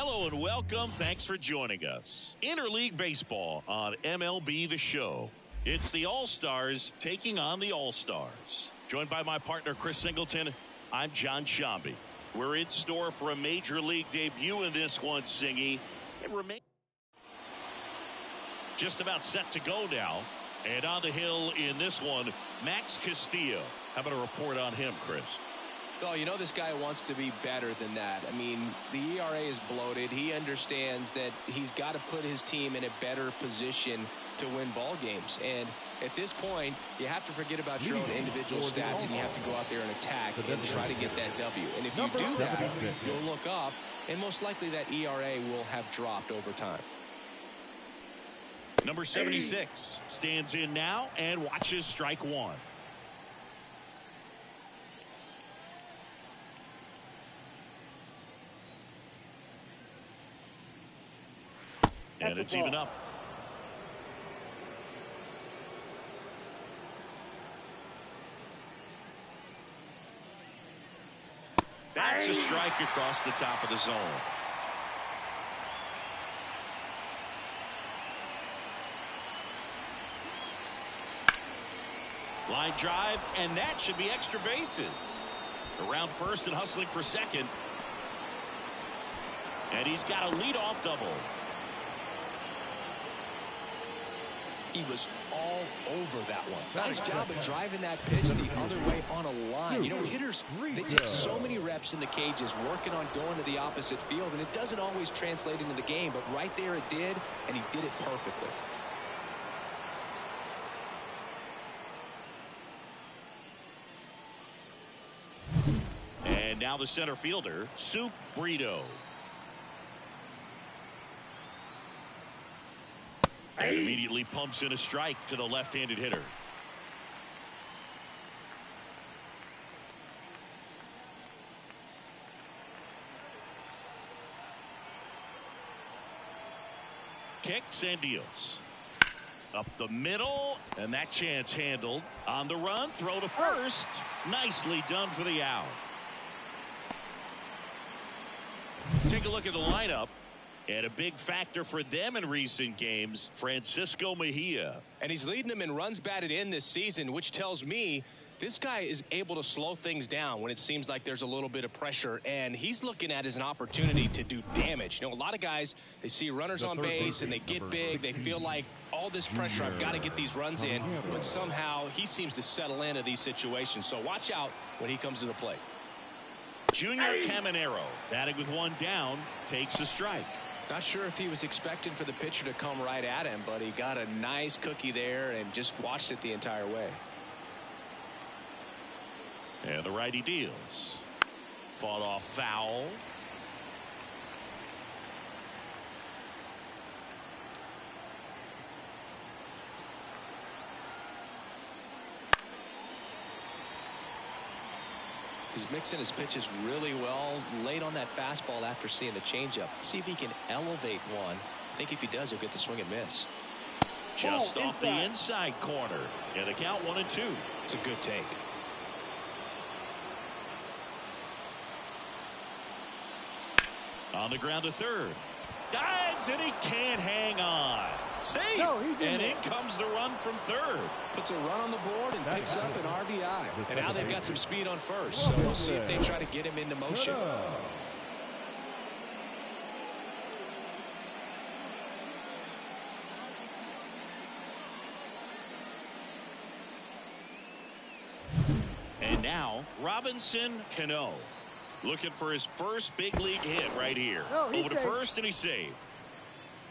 Hello and welcome. Thanks for joining us. Interleague Baseball on MLB The Show. It's the All-Stars taking on the All-Stars. Joined by my partner, Chris Singleton, I'm John Shambi. We're in store for a Major League debut in this one, Singy. It remains just about set to go now. And on the hill in this one, Max Castillo. How about a report on him, Chris? Oh, you know this guy wants to be better than that. I mean, the ERA is bloated. He understands that he's got to put his team in a better position to win ball games. And at this point, you have to forget about your own individual stats and you have to go out there and attack and try to get that W. And if you do that, you'll look up, and most likely that ERA will have dropped over time. Number 76 stands in now and watches strike one. And it's even up. That's a strike across the top of the zone. Line drive, and that should be extra bases. Around first and hustling for second. And he's got a leadoff double. He was all over that one. Nice job of driving that pitch the other way on a line. You know, hitters, they take so many reps in the cages working on going to the opposite field, and it doesn't always translate into the game, but right there it did, and he did it perfectly. And now the center fielder, Soup Brito. And immediately pumps in a strike to the left-handed hitter. Kicks and deals. Up the middle, and that chance handled. On the run, throw to first. Nicely done for the out. Take a look at the lineup. And a big factor for them in recent games, Francisco Mejia. And he's leading them in runs batted in this season, which tells me this guy is able to slow things down when it seems like there's a little bit of pressure. And he's looking at it as an opportunity to do damage. You know, a lot of guys, they see runners on base and they get big. They feel like all this pressure, I've got to get these runs in. But somehow he seems to settle into these situations. So watch out when he comes to the plate. Junior Caminero, batting with one down, takes a strike. Not sure if he was expecting for the pitcher to come right at him, but he got a nice cookie there and just watched it the entire way. And the righty deals. Fought off foul. He's mixing his pitches really well, late on that fastball after seeing the changeup. See if he can elevate one. I think if he does, he'll get the swing and miss. Just off the inside corner. And the count 1-2. It's a good take. On the ground to third. Dives, and he can't hang on. Safe, and in comes the run from third. Puts a run on the board and picks up an RBI. And now they've got some speed on first, so we'll see if they try to get him into motion. And now, Robinson Cano. Looking for his first big league hit right here. Over to first, and he's safe.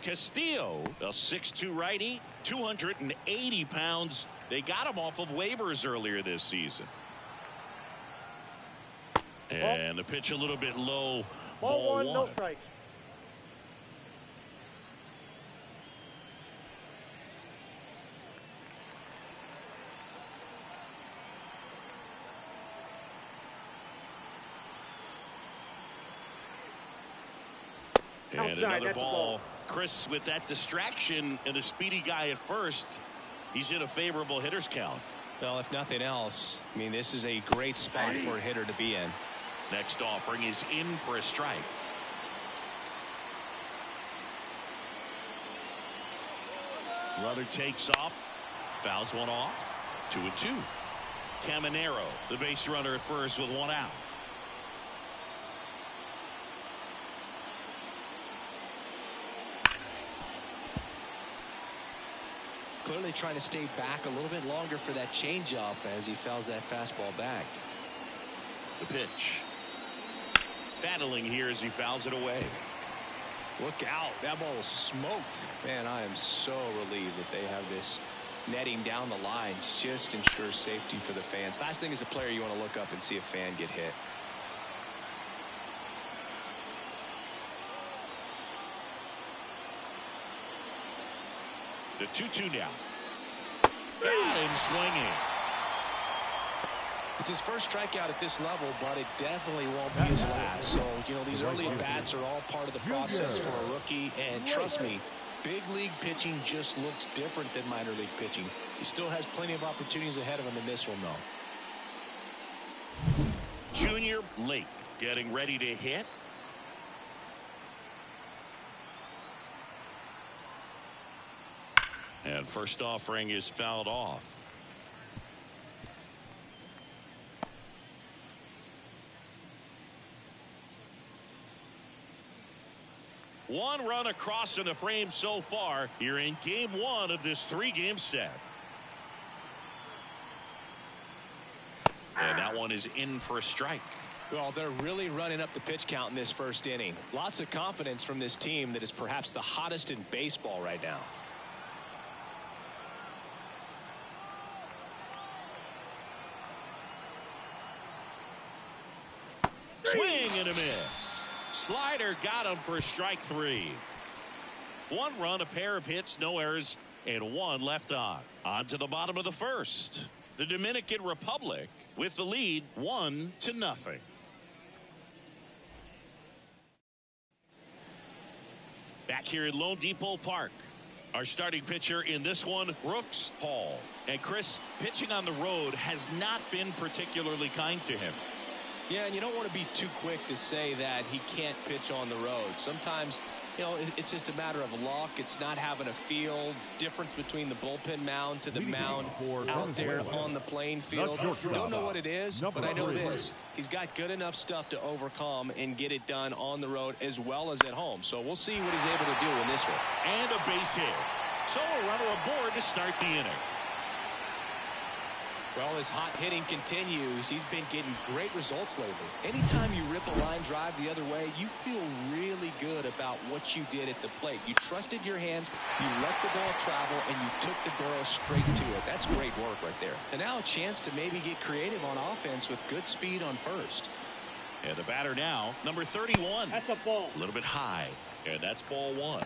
Castillo, a 6'2 righty, 280 pounds. They got him off of waivers earlier this season. And the pitch a little bit low. Ball one. No strikes. And another ball. Chris, with that distraction and the speedy guy at first, he's in a favorable hitter's count. Well, if nothing else, I mean, this is a great spot for a hitter to be in. Next offering is in for a strike. Runner takes off, fouls one off. 2-2. Caminero, the base runner at first with one out. Clearly trying to stay back a little bit longer for that changeup as he fouls that fastball back. The pitch. Battling here as he fouls it away. Look out. That ball was smoked. Man, I am so relieved that they have this netting down the lines. Just ensures safety for the fans. Last thing as a player, you want to look up and see a fan get hit. The 2-2 now. Got him swinging. It's his first strikeout at this level, but it definitely won't be his last. So, you know, these early at-bats are all part of the process for a rookie. And trust me, big league pitching just looks different than minor league pitching. He still has plenty of opportunities ahead of him in this one, though. Junior Lake getting ready to hit. And first offering is fouled off. One run across in the frame so far here in game one of this three-game set. And that one is in for a strike. Well, they're really running up the pitch count in this first inning. Lots of confidence from this team that is perhaps the hottest in baseball right now. Swing and a miss. Slider got him for strike three. One run, a pair of hits, no errors, and one left on. On to the bottom of the first. The Dominican Republic with the lead 1-0. Back here at Lone Depot Park. Our starting pitcher in this one, Brooks Hall. And Chris, pitching on the road has not been particularly kind to him. Yeah, and you don't want to be too quick to say that he can't pitch on the road. Sometimes, you know, it's just a matter of luck. It's not having a feel. Difference between the bullpen mound to the mound out there on the playing field. Don't know what it is, but I know this. He's got good enough stuff to overcome and get it done on the road as well as at home. So we'll see what he's able to do in this one. And a base hit. So a runner aboard to start the inning. Well, his hot hitting continues. He's been getting great results lately. Anytime you rip a line drive the other way, you feel really good about what you did at the plate. You trusted your hands, you let the ball travel, and you took the barrel straight to it. That's great work right there. And now a chance to maybe get creative on offense with good speed on first. And the batter now, number 31. That's a ball. A little bit high, and that's ball one.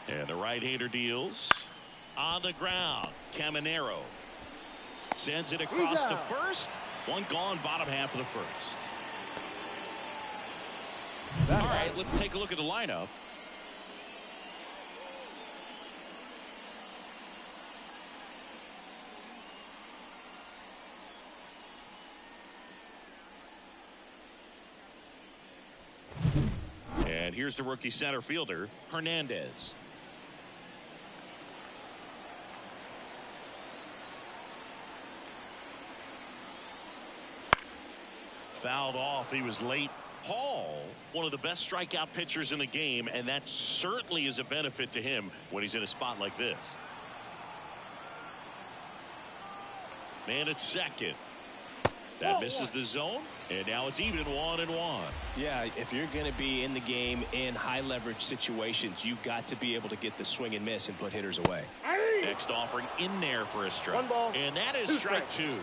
And the right-hander deals on the ground. Caminero sends it across the first. One gone, bottom half of the first. All right, let's take a look at the lineup. And here's the rookie center fielder, Hernandez. Fouled off. He was late. Hall, one of the best strikeout pitchers in the game, and that certainly is a benefit to him when he's in a spot like this. Man at second. That misses the zone, and now it's even 1-1. Yeah, if you're going to be in the game in high leverage situations, you've got to be able to get the swing and miss and put hitters away. Next offering in there for a strike. And that is strike two.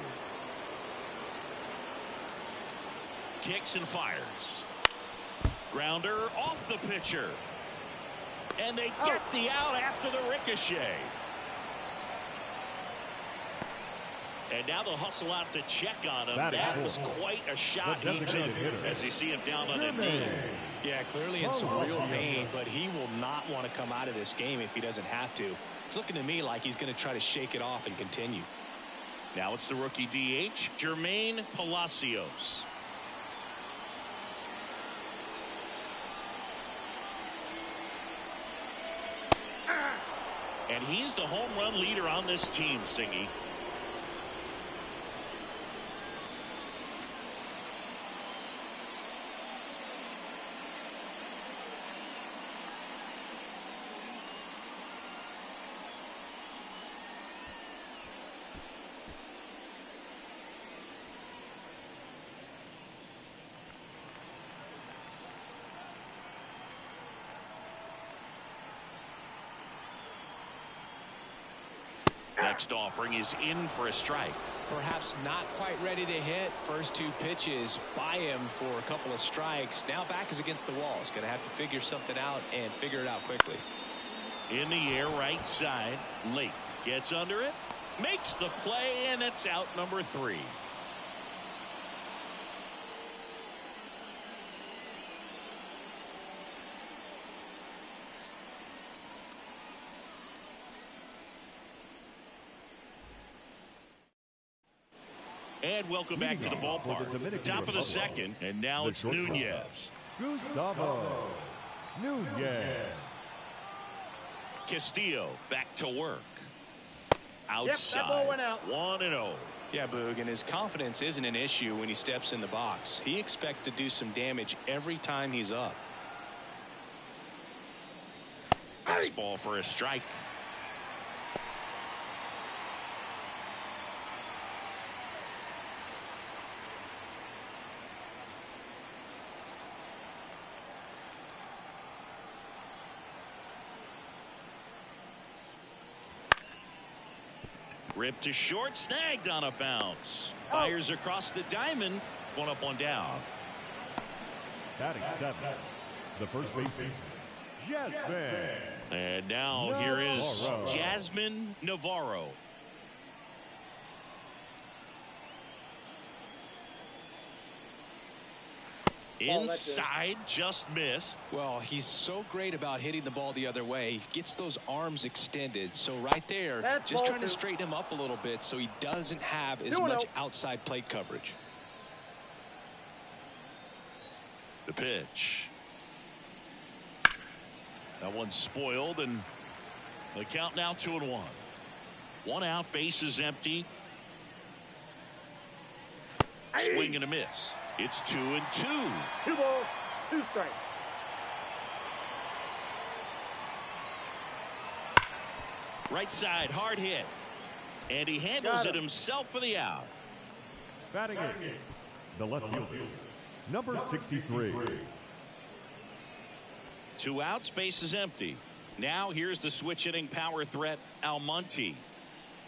Kicks and fires. Grounder off the pitcher. And they get the out after the ricochet. And now they'll hustle out to check on him. That was quite a shot he took as you see him down on the knee. Yeah, clearly in some real pain, but he will not want to come out of this game if he doesn't have to. It's looking to me like he's going to try to shake it off and continue. Now it's the rookie DH, Jermaine Palacios. And he's the home run leader on this team, Singy. Next offering is in for a strike. Perhaps not quite ready to hit. First two pitches by him for a couple of strikes. Now back is against the wall. He's going to have to figure something out and figure it out quickly. In the air, right side. Late gets under it, makes the play, and it's out number 3. And welcome back to the ballpark. Top of the second, and now it's Nunez. Gustavo Nunez. Castillo back to work. Outside. Yep, that ball went out. 1-0. Yeah, Boog, and his confidence isn't an issue when he steps in the box. He expects to do some damage every time he's up. Fastball for a strike. Ripped to short, snagged on a bounce. Fires across the diamond. 1 up, 1 down. Batting 7, the first baseman, Jasmine. And now here is Jasmine Navarro. Inside, just missed. Well, he's so great about hitting the ball the other way. He gets those arms extended. So right there, just trying to straighten him up a little bit so he doesn't have as much outside plate coverage. The pitch. That one's spoiled, and the count now 2-1. 1 out, bases empty. Swing and a miss. It's 2-2. 2 balls, 2 strikes. Right side, hard hit. And he handles it himself for the out. Batting 8, the left fielder, number 63. 2 outs, base is empty. Now here's the switch hitting power threat, Almonte.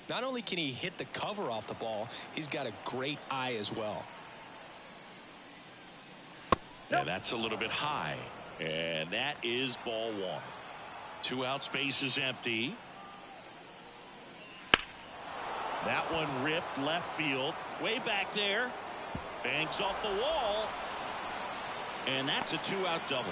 Not only can he hit the cover off the ball, he's got a great eye as well. Yeah, that's a little bit high. And that is ball 1. 2 outs, base is empty. That one ripped left field. Way back there. Banks off the wall. And that's a 2-out double.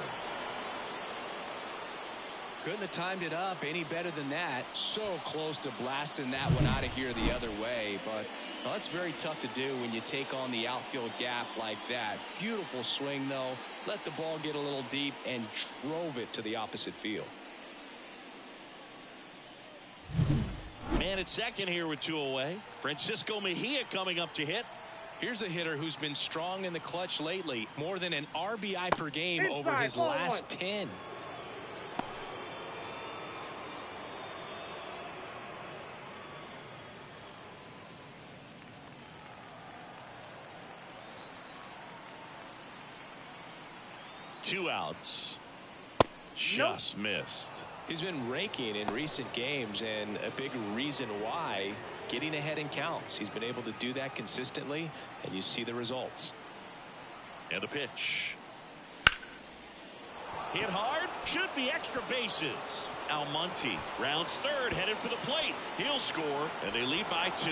Couldn't have timed it up any better than that. So close to blasting that one out of here the other way. But well, that's very tough to do when you take on the outfield gap like that. Beautiful swing, though. Let the ball get a little deep and drove it to the opposite field. Man at second here with 2 away. Francisco Mejia coming up to hit. Here's a hitter who's been strong in the clutch lately. More than an RBI per game over his last 10. Two outs. Just missed. He's been raking in recent games, and a big reason why, getting ahead in counts. He's been able to do that consistently, and you see the results. And a pitch. Hit hard, should be extra bases. Almonte rounds third, headed for the plate. He'll score, and they lead by 2.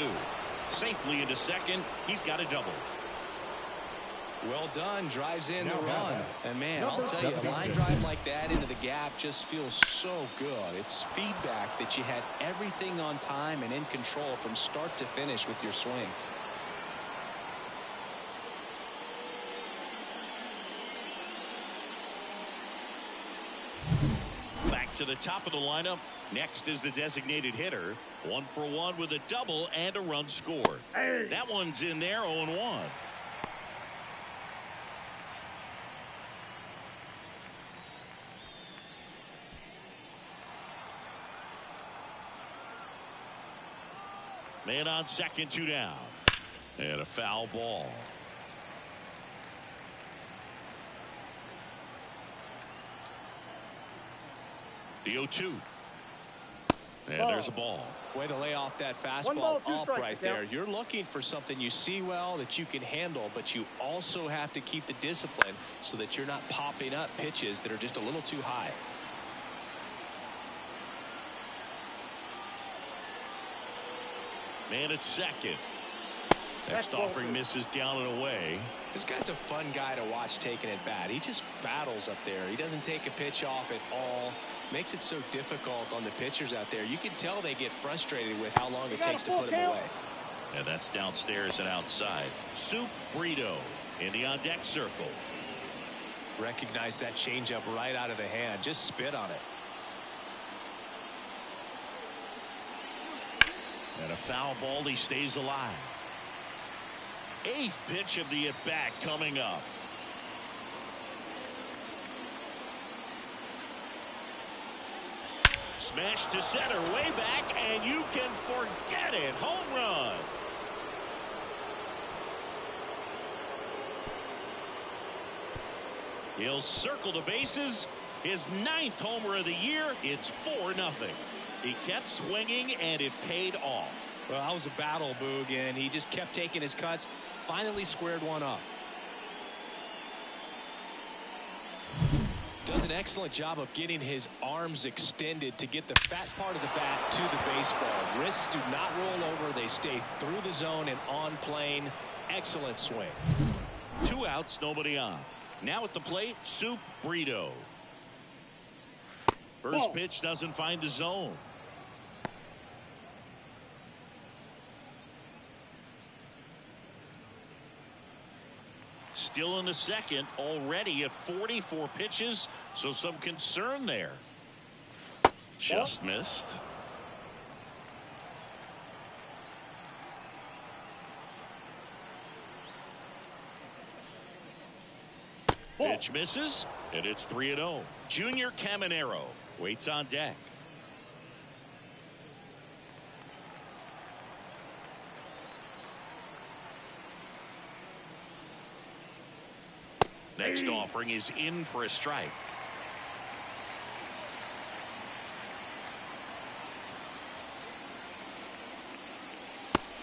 Safely into second. He's got a double. Well done. Drives in the Now, run. And, man, I'll tell you, a line drive like that into the gap just feels so good. It's feedback that you had everything on time and in control from start to finish with your swing. Back to the top of the lineup. Next is the designated hitter. 1 for 1 with a double and a run scored. That one's in there, 0-1. Man on second, 2 down. And a foul ball. The 0-2. And there's a ball. Way to lay off that fastball up right there. You're looking for something you see well that you can handle, but you also have to keep the discipline so that you're not popping up pitches that are just a little too high. Man at second. Next offering misses down and away. This guy's a fun guy to watch taking at bat. He just battles up there. He doesn't take a pitch off at all. Makes it so difficult on the pitchers out there. You can tell they get frustrated with how long it takes to put him away. And that's downstairs and outside. Soup Brito in the on deck circle. Recognize that changeup right out of the hand. Just spit on it. And a foul ball. He stays alive. 8th pitch of the at-bat coming up. Smash to center, way back, and you can forget it. Home run. He'll circle the bases. His 9th homer of the year. It's 4-0. He kept swinging, and it paid off. Well, that was a battle, Boog, and he just kept taking his cuts. Finally squared one up. Does an excellent job of getting his arms extended to get the fat part of the bat to the baseball. Wrists do not roll over. They stay through the zone and on plane. Excellent swing. 2 outs, nobody on. Now at the plate, Soup Brito. First pitch doesn't find the zone. Still in the second, already at 44 pitches, so some concern there. Just missed. Pitch misses, and it's 3-0. Junior Caminero waits on deck. Next offering is in for a strike.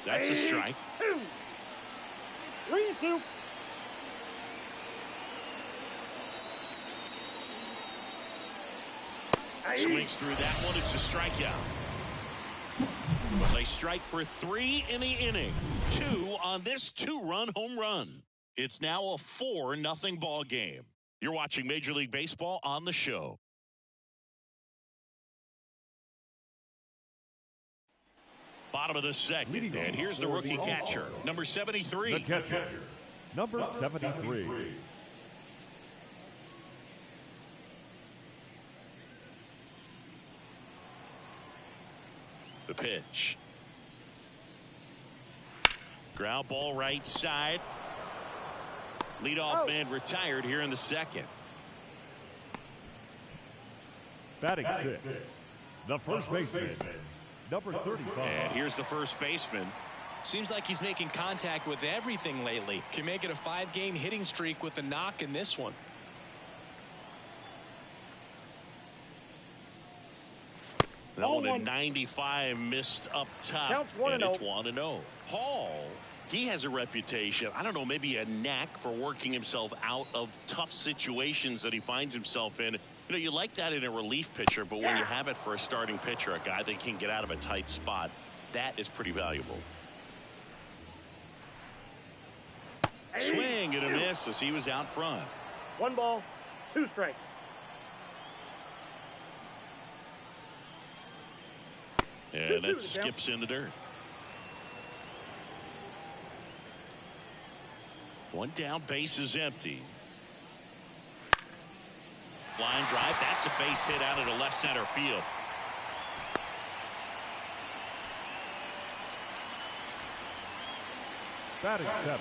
That's a strike. 3-2. Swings through that one. It's a strikeout. But they strike for 3 in the inning. 2 on this 2-run home run. It's now a 4-0 ball game. You're watching Major League Baseball on the show. Bottom of the second, and here's the rookie catcher, number 73. The catcher, number 73. The pitch. Ground ball right side. Leadoff man retired here in the second. Batting 6th, the first baseman, number 35. And here's the first baseman. Seems like he's making contact with everything lately. Can make it a 5-game hitting streak with a knock in this one. That one at 95 missed up top. And it's 1-0. Hall, he has a reputation, I don't know, maybe a knack for working himself out of tough situations that he finds himself in. You know, you like that in a relief pitcher, but when you have it for a starting pitcher, a guy that can get out of a tight spot, that is pretty valuable. Swing and a miss as he was out front. 1 ball, 2 strikes. And that skips in the dirt. 1 down, base is empty. Line drive, that's a base hit out into left center field. Batting 7,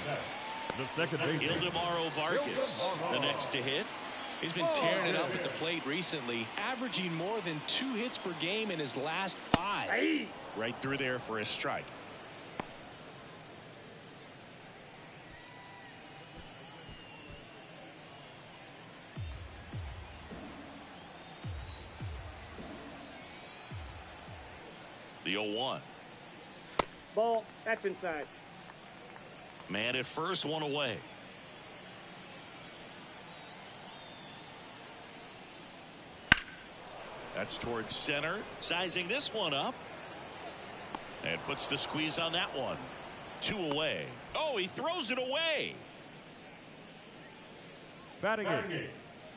the second baseman. Ildemaro Vargas, the next to hit. He's been tearing it up at the plate recently, averaging more than 2 hits per game in his last 5. Right through there for a strike. The 0-1. Ball, that's inside. Man at first, 1 away. That's towards center. Sizing this one up. And puts the squeeze on that one. 2 away. Oh, he throws it away. Batting 8,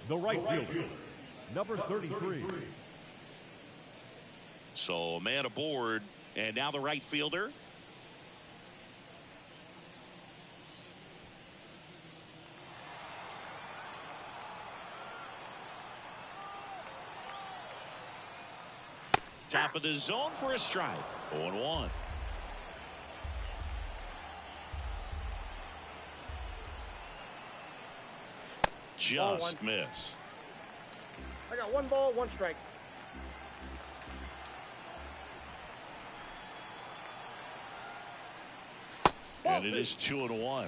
the right fielder, number 33. So a man aboard. And now the right fielder. Top of the zone for a strike. 0-1. Just missed. I got 1 ball, 1 strike. And it is 2-1.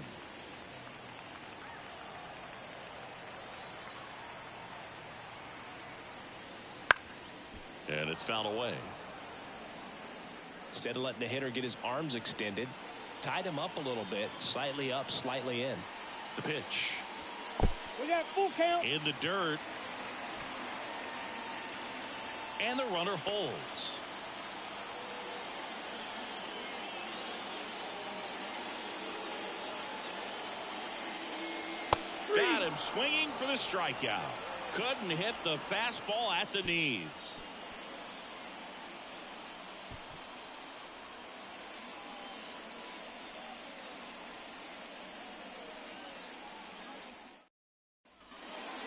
And it's fouled away. Instead of letting the hitter get his arms extended, tied him up a little bit, slightly up, slightly in. The pitch. We got full count. In the dirt. And the runner holds. Got him swinging for the strikeout. Couldn't hit the fastball at the knees.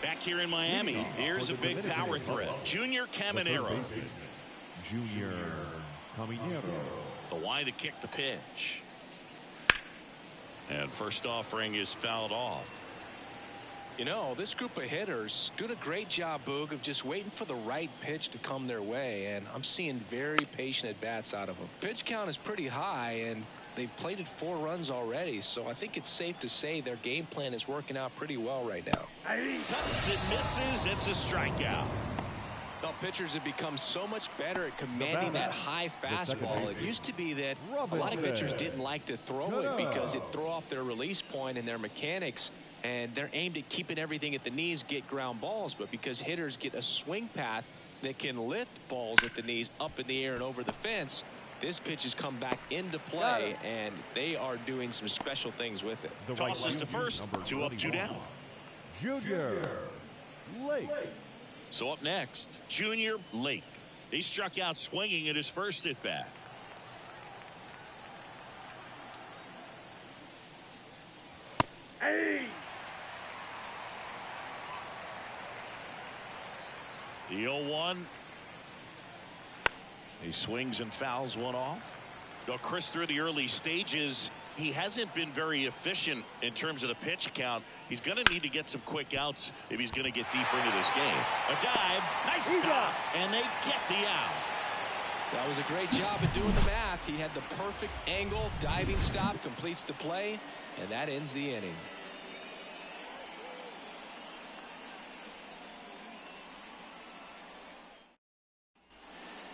Back here in Miami, here's a big power threat. Junior Caminero. Junior Caminero. The wide to kick the pitch. And first offering is fouled off. You know, this group of hitters doing a great job, Boog, of just waiting for the right pitch to come their way, and I'm seeing very patient at-bats out of them. Pitch count is pretty high, and they've plated 4 runs already, so I think it's safe to say their game plan is working out pretty well right now. Cuts and misses. It's a strikeout. Now, pitchers have become so much better at commanding that high fastball. It used to be that a lot of pitchers didn't like to throw it because it'd throw off their release point and their mechanics, and they're aimed at keeping everything at the knees, get ground balls. But because hitters get a swing path that can lift balls at the knees up in the air and over the fence, this pitch has come back into play, and they are doing some special things with it. Tosses to first. 2 up, 2 down. Junior Lake. So up next, Junior Lake. He struck out swinging at his first at bat. The 0-1. He swings and fouls one off. Though Chris, through the early stages, he hasn't been very efficient in terms of the pitch count. He's going to need to get some quick outs if he's going to get deeper into this game. A dive, nice stop, and they get the out. That was a great job of doing the math. He had the perfect angle, diving stop, completes the play, and that ends the inning.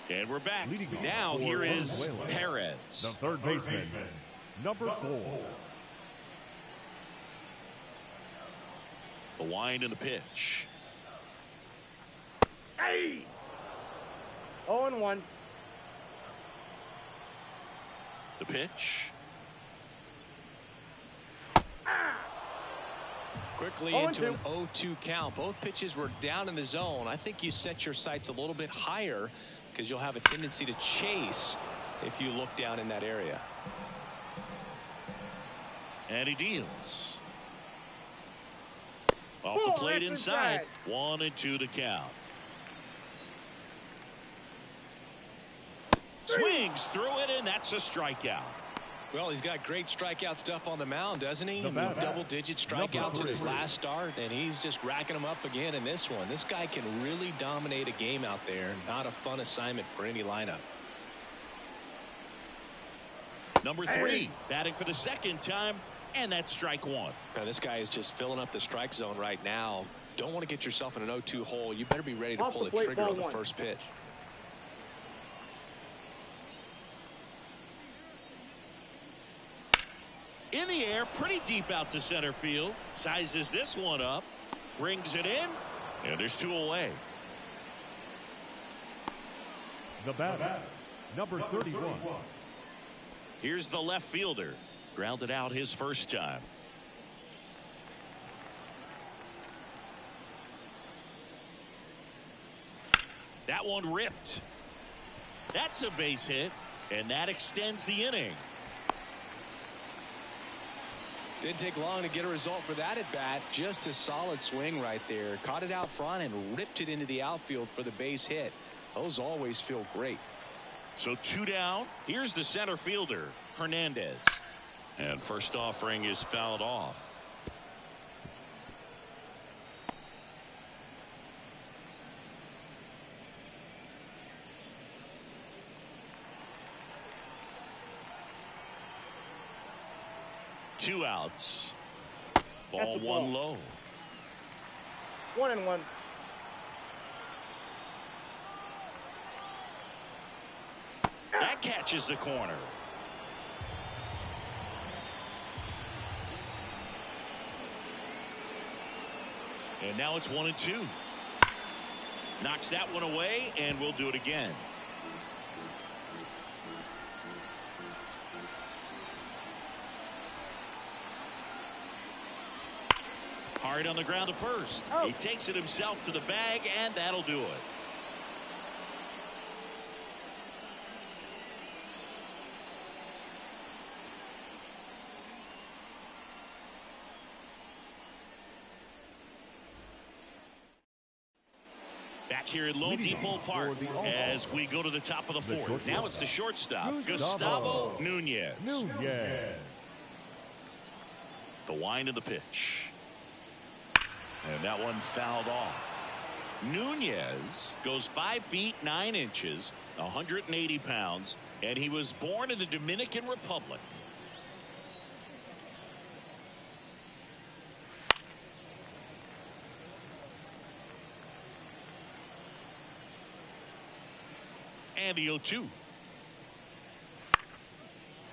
And we're back. Now here is Perez. The third baseman, number 4. The wind and the pitch. 0-1. The pitch. Quickly into an 0-2 count. Both pitches were down in the zone. I think you set your sights a little bit higher because you'll have a tendency to chase if you look down in that area. And he deals. Off the plate inside. 1-2 to count. Swings through it, and that's a strikeout. Well, he's got great strikeout stuff on the mound, doesn't he? I mean, double-digit strikeouts in his last start, and he's just racking them up again in this one. This guy can really dominate a game out there. Not a fun assignment for any lineup. Number 3, batting for the second time, and that's strike 1. Now, this guy is just filling up the strike zone right now. Don't want to get yourself in an 0-2 hole. You better be ready to pull the trigger on the first pitch. In the air, pretty deep out to center field. Sizes this one up, brings it in, and there's 2 away. The batter, number 31. Here's the left fielder. Grounded out his first time. That one ripped. That's a base hit, and that extends the inning. Didn't take long to get a result for that at bat. Just a solid swing right there. Caught it out front and ripped it into the outfield for the base hit. Those always feel great. So 2 down. Here's the center fielder, Hernandez. And first offering is fouled off. Two outs. Ball 1 low. 1-1. That catches the corner. And now it's 1-2. Knocks that one away, and we'll do it again. Hard on the ground to first. He takes it himself to the bag, and that'll do it. Back here at Lone Depot Park as we go to the top of the 4th. Now it's the shortstop, Gustavo Nunez. The wind of the pitch. And that one fouled off. Nunez goes 5 feet 9 inches, 180 pounds, and he was born in the Dominican Republic. And the 0-2.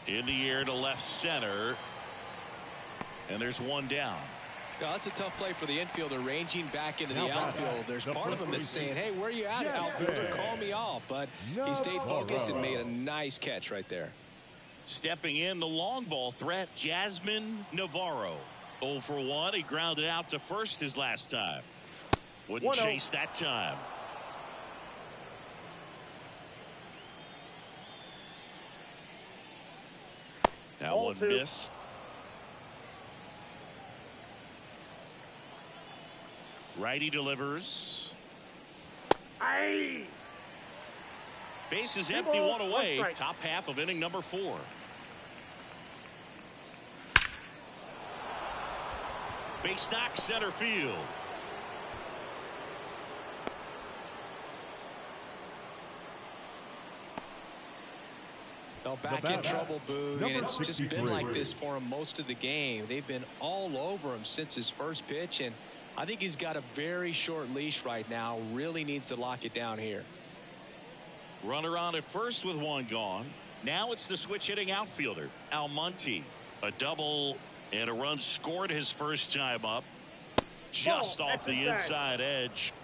In the air to left center. And there's 1 down. Well, that's a tough play for the infielder, ranging back into the outfield. There's part of him that's saying, hey, where are you at, outfielder? Call me off. But he stayed focused and made a nice catch right there. Stepping in, the long ball threat, Jasmine Navarro. 0 for 1. He grounded out to first his last time. Wouldn't chase that time. That one missed. Righty delivers. Base is empty, 1 away. Top half of inning number 4. Base knock, center field. Well, back in trouble, Boo, and it's just been like this for him most of the game. They've been all over him since his first pitch, and I think he's got a very short leash right now. Really needs to lock it down here. Runner on at first with 1 gone. Now it's the switch hitting outfielder, Almonte. A double and a run scored his first time up. Just off the inside edge.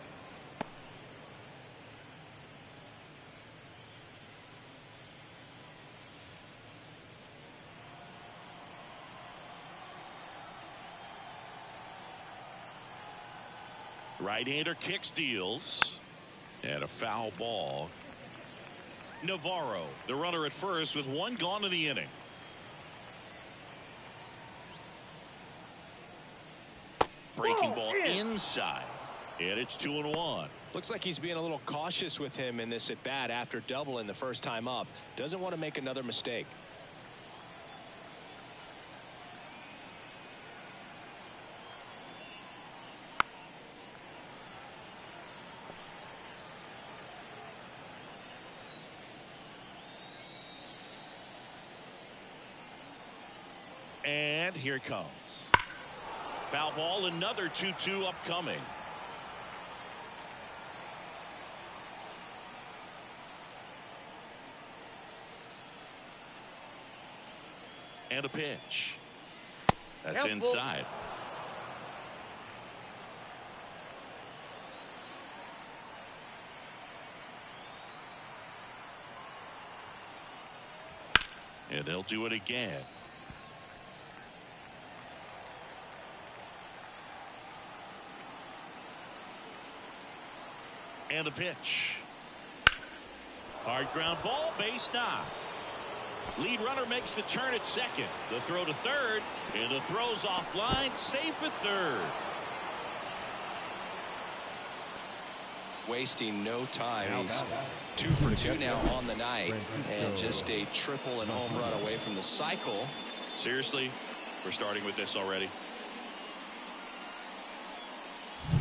Right-hander kicks, deals. And a foul ball. Navarro, the runner at first with one gone in the inning. Breaking ball inside. And it's 2-1. Looks like he's being a little cautious with him in this at bat after doubling the first time up. Doesn't want to make another mistake. And here it comes. Foul ball, another 2-2 upcoming. And a pitch. That's inside. And they'll do it again. And the pitch. Hard ground ball, base knock. Lead runner makes the turn at second. The throw to third, and the throw's offline, safe at third. Wasting no time. He's 2 for 2 now on the night, and just a triple and home run away from the cycle. Seriously, we're starting with this already.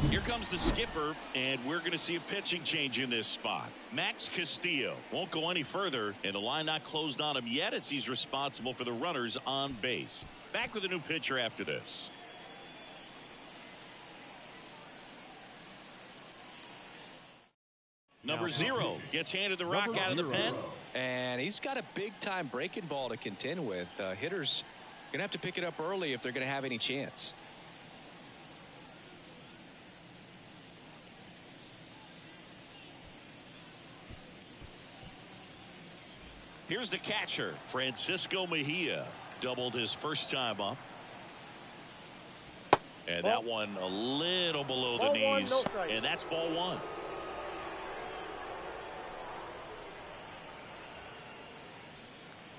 Here comes the skipper, and we're going to see a pitching change in this spot. Max Castillo won't go any further, and the line not closed on him yet as he's responsible for the runners on base. Back with a new pitcher after this. Number 0 gets handed the rock out of the pen. And he's got a big-time breaking ball to contend with. Hitters going to have to pick it up early if they're going to have any chance. Here's the catcher, Francisco Mejia. Doubled his first time up. And that one a little below the knees. And that's ball 1.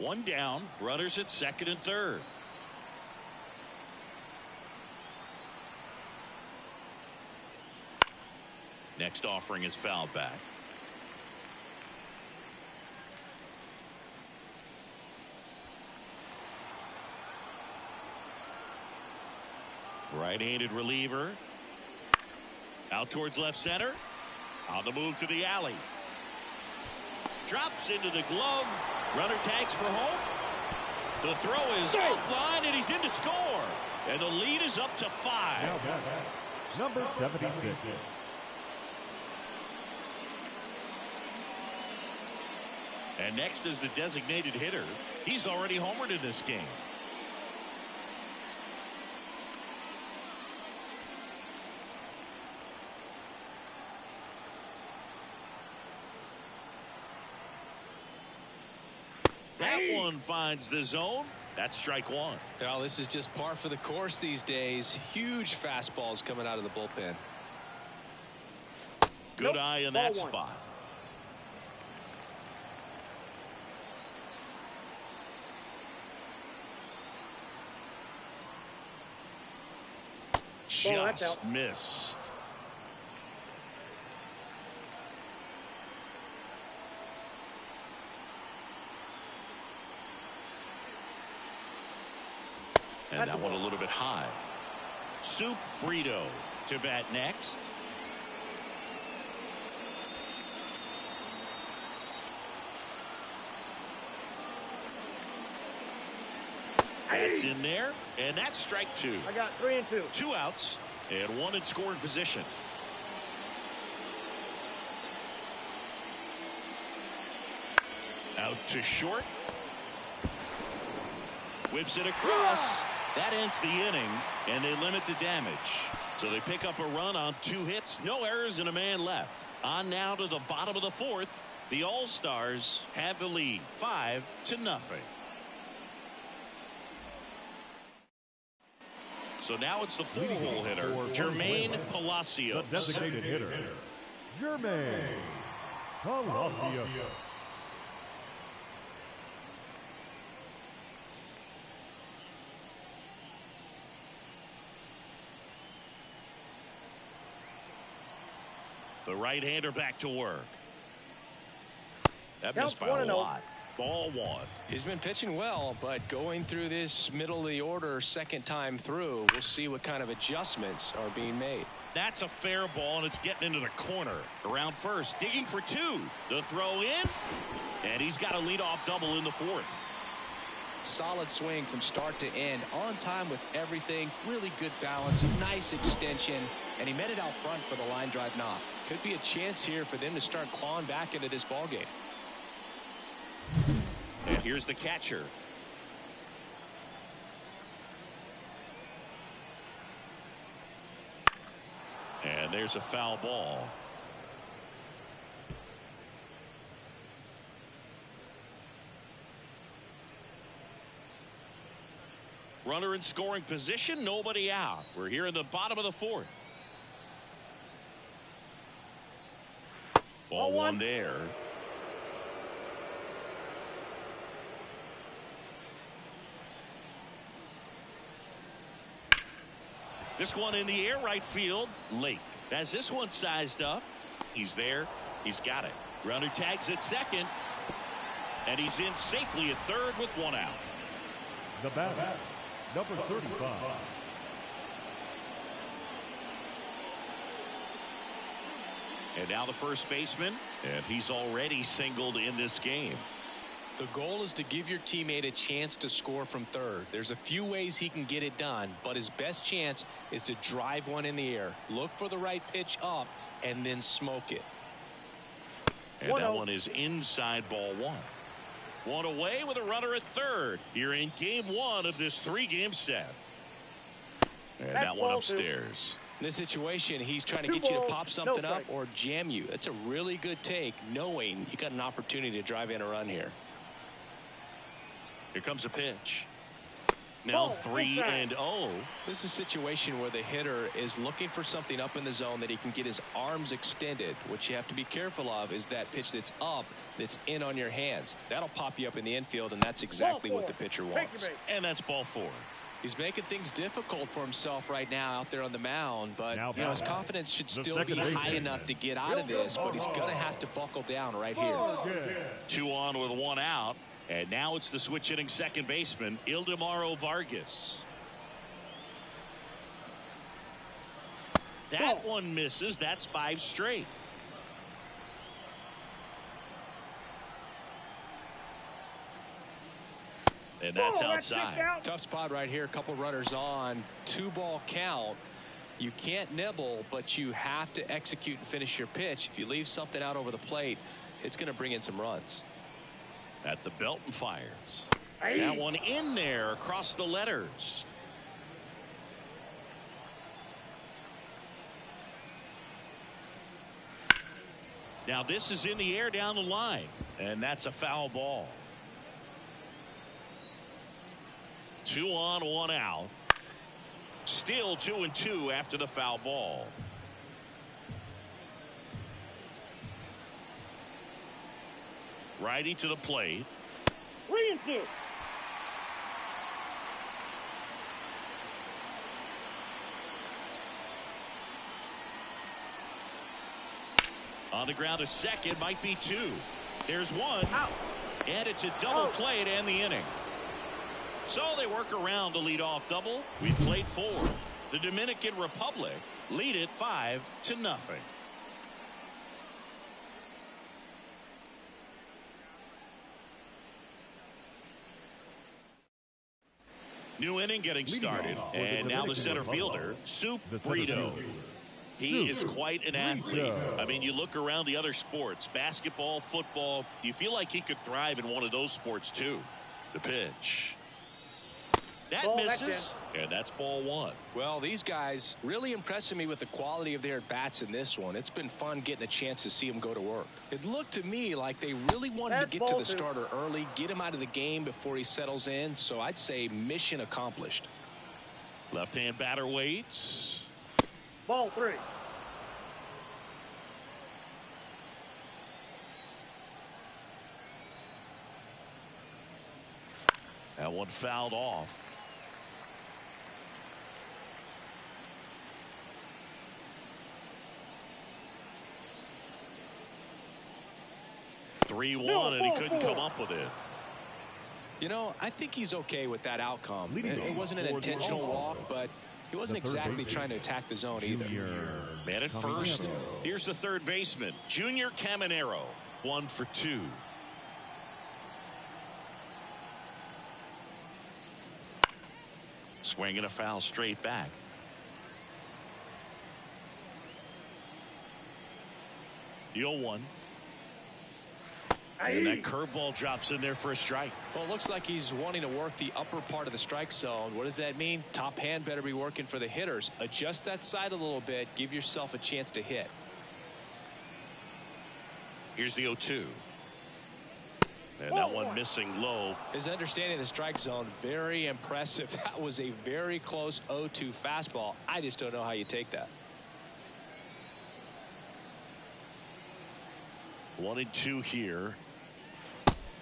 One down, runners at second and third. Next offering is fouled back. Right-handed reliever. Out towards left center. On the move to the alley. Drops into the glove. Runner tags for home. The throw is offline, and he's in to score. And the lead is up to 5. Now back, number 76. And next is the designated hitter. He's already homered in this game. That one finds the zone. That's strike 1. Well, this is just par for the course these days. Huge fastballs coming out of the bullpen. Good eye in that spot. Just missed. And that one a little bit high. Soup Brito to bat next. That's in there, and that's strike 2. I got 3 and 2. 2 outs, and 1 in scoring position. Out to short. Whips it across. That ends the inning, and they limit the damage. So they pick up a run on 2 hits, no errors, and a man left. On now to the bottom of the 4th. The All-Stars have the lead, 5-0. So now it's the full-hole hitter, Jermaine Palacios. The designated hitter, Jermaine Palacios. The right-hander back to work. That missed by a lot. Ball one. He's been pitching well, but going through this middle of the order second time through, we'll see what kind of adjustments are being made. That's a fair ball, and it's getting into the corner. Around first, digging for two. The throw in, and he's got a leadoff double in the fourth. Solid swing from start to end, on time with everything, really good balance, nice extension, and he met it out front for the line drive knock. Could be a chance here for them to start clawing back into this ball game. And here's the catcher. And there's a foul ball. Runner in scoring position, nobody out. We're here in the bottom of the fourth. Ball one there. This one in the air, right field. Lake has this one sized up. He's there. He's got it. Runner tags at second. And he's in safely at third with one out. The batter, number 35. And now the first baseman. And he's already singled in this game. The goal is to give your teammate a chance to score from third. There's a few ways he can get it done, but his best chance is to drive one in the air. Look for the right pitch up and then smoke it. And that one is inside, ball one. One away with a runner at third. You're in game one of this three-game set. And that one upstairs. In this situation, he's trying to get you to pop something up or jam you. That's a really good take, knowing you got an opportunity to drive in a run here. Here comes a pitch. Now 3-0. This is a situation where the hitter is looking for something up in the zone that he can get his arms extended. What you have to be careful of is that pitch that's up, that's in on your hands. That'll pop you up in the infield, and that's exactly what the pitcher wants. And that's ball four. He's making things difficult for himself right now out there on the mound, but you know, his confidence should still be high enough to get out of this, but he's going to have to buckle down right here. 2 on with 1 out. And now it's the switch hitting second baseman, Ildemaro Vargas. That one misses. That's 5 straight. And that's outside. Tough spot right here. A couple runners on. 2-ball count. You can't nibble, but you have to execute and finish your pitch. If you leave something out over the plate, it's going to bring in some runs. At the belt and fires. That one in there across the letters. Now this is in the air down the line, and that's a foul ball. 2 on, 1 out. Still 2-2 after the foul ball. Righty to the plate. 3-2. On the ground, a second, might be 2. There's 1 out, and it's a double play to end the inning. So they work around the leadoff double. We played 4. The Dominican Republic lead it 5-0. New inning getting started, and now the center fielder, Soup Brito. He is quite an athlete. I mean, you look around the other sports, basketball, football, you feel like he could thrive in one of those sports too. The pitch. That misses, and that's ball 1. Well, these guys really impressing me with the quality of their at-bats in this one. It's been fun getting a chance to see them go to work. It looked to me like they really wanted to get to the starter early, get him out of the game before he settles in, so I'd say mission accomplished. Left-hand batter waits. Ball 3. That one fouled off. 3-1, and he couldn't come up with it. You know, I think he's okay with that outcome. It wasn't an intentional walk, but he wasn't exactly trying to attack the zone either. Man at first. Here's the third baseman, Junior Caminero. 1 for 2. Swinging a foul straight back. The 0-1. And that curveball drops in there for a strike. Well, it looks like he's wanting to work the upper part of the strike zone. What does that mean? Top hand better be working for the hitters. Adjust that side a little bit. Give yourself a chance to hit. Here's the 0-2. And that one missing low. His understanding of the strike zone, very impressive. That was a very close 0-2 fastball. I just don't know how you take that. 1-2 here.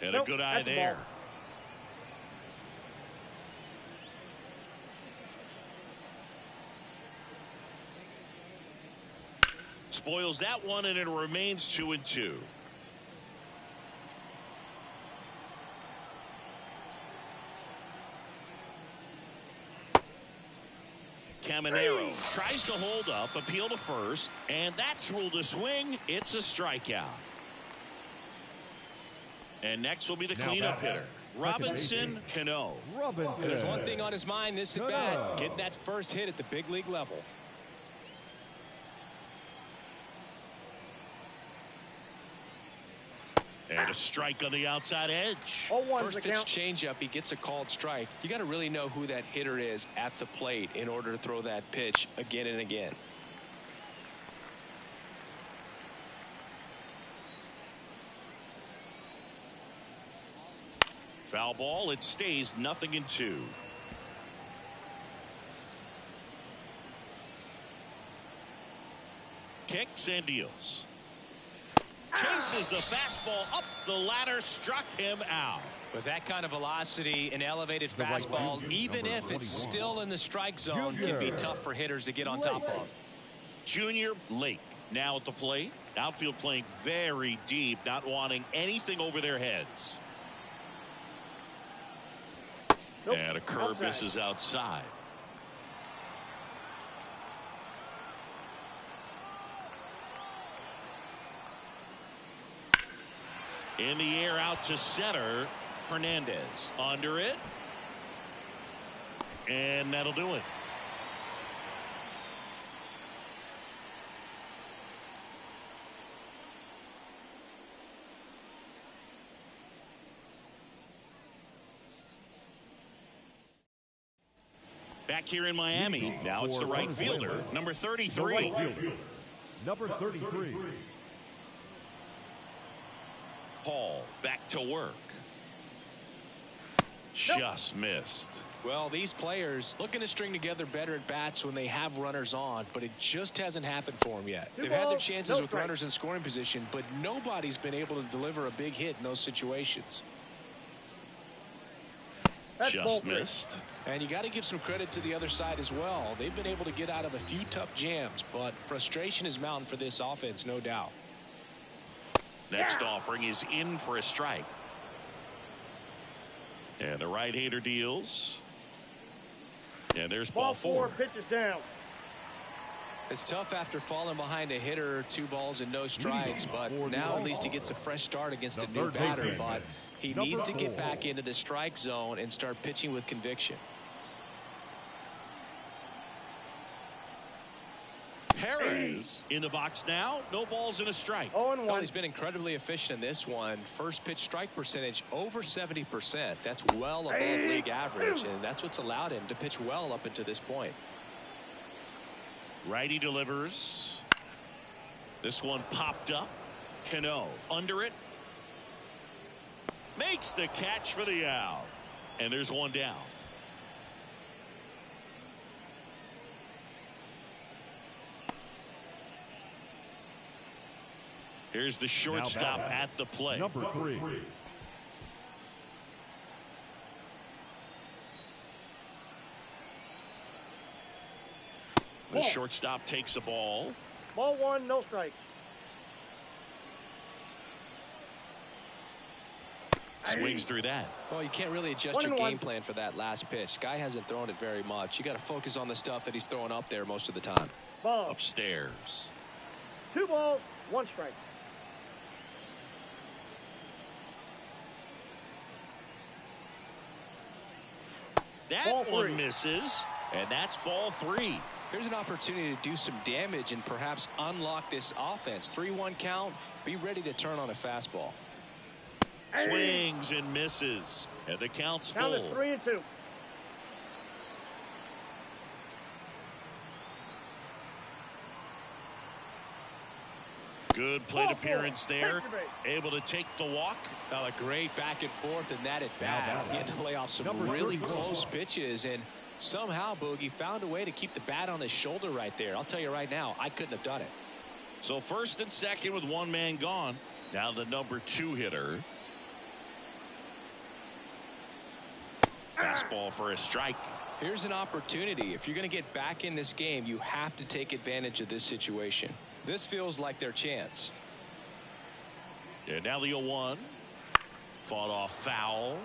And a good eye there. Spoils that one, and it remains 2-2. Caminero tries to hold up, appeal to first, and that's ruled a swing. It's a strikeout. And next will be the cleanup hitter, Robinson Cano. There's one thing on his mind this at bat, getting that first hit at the big league level. And a strike on the outside edge. First pitch changeup, he gets a called strike. You got to really know who that hitter is at the plate in order to throw that pitch again and again. Foul ball. It stays 0-2. Kicks and deals. Chases the fastball up the ladder, struck him out. With that kind of velocity, an elevated fastball, even if it's still in the strike zone, can be tough for hitters to get on top of. Junior Lake now at the plate. Outfield playing very deep, not wanting anything over their heads. And a curve misses outside. In the air out to center. Hernandez under it. And that'll do it. Back here in Miami. Now it's the right fielder, number 33. Number 33. Paul back to work. Just missed. Well, these players looking to string together better at bats when they have runners on, but it just hasn't happened for them yet. They've had their chances with runners in scoring position, but nobody's been able to deliver a big hit in those situations. Just missed. And you got to give some credit to the other side as well. They've been able to get out of a few tough jams, but frustration is mounting for this offense, no doubt. Next offering is in for a strike. And the right-hander deals. And there's ball 4. Pitches down. It's tough after falling behind a hitter, 2 balls and no strikes, but now at least he gets a fresh start against a new batter. But he needs to get back into the strike zone and start pitching with conviction. Perez in the box now. No balls and a strike. Well, he's been incredibly efficient in this one. First pitch strike percentage over 70%. That's well above league average, and that's what's allowed him to pitch well up until this point. Righty delivers. This one popped up. Cano under it. Makes the catch for the out. And there's one down. Here's the shortstop at the plate. Number 3. The shortstop takes a ball. Ball 1, no strikes. Swings through that. Well, you can't really adjust your game plan for that last pitch. Guy hasn't thrown it very much. You got to focus on the stuff that he's throwing up there most of the time. Ball. Upstairs. 2 balls, 1 strike. That one misses, and that's ball 3. Here's an opportunity to do some damage and perhaps unlock this offense. 3-1 count. Be ready to turn on a fastball. Swings and misses, and the count's full. Count is 3-2. Good plate appearance there. Able to take the walk. Well, a great back and forth, and that at bat. He had to lay off some really close pitches, and somehow Boogie found a way to keep the bat on his shoulder right there. I'll tell you right now, I couldn't have done it. So first and second with one man gone. Now the number 2 hitter. Fastball for a strike. Here's an opportunity. If you're going to get back in this game, you have to take advantage of this situation. This feels like their chance. And now the 0-1. Fought off foul.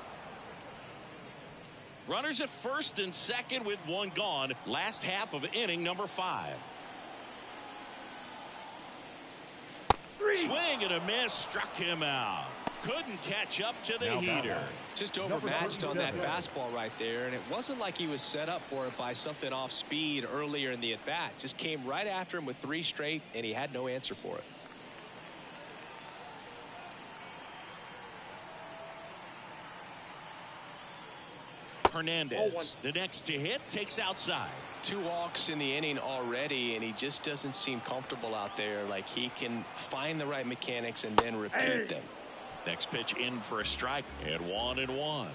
Runners at first and second with one gone. Last half of inning number 5. Swing and a miss. Struck him out. Couldn't catch up to the heater. Just overmatched on that fastball right there, and it wasn't like he was set up for it by something off speed earlier in the at-bat. Just came right after him with 3 straight, and he had no answer for it. Hernandez, the next to hit, takes outside. 2 walks in the inning already, and he just doesn't seem comfortable out there. Like he can find the right mechanics and then repeat them. Next pitch in for a strike, and 1-1.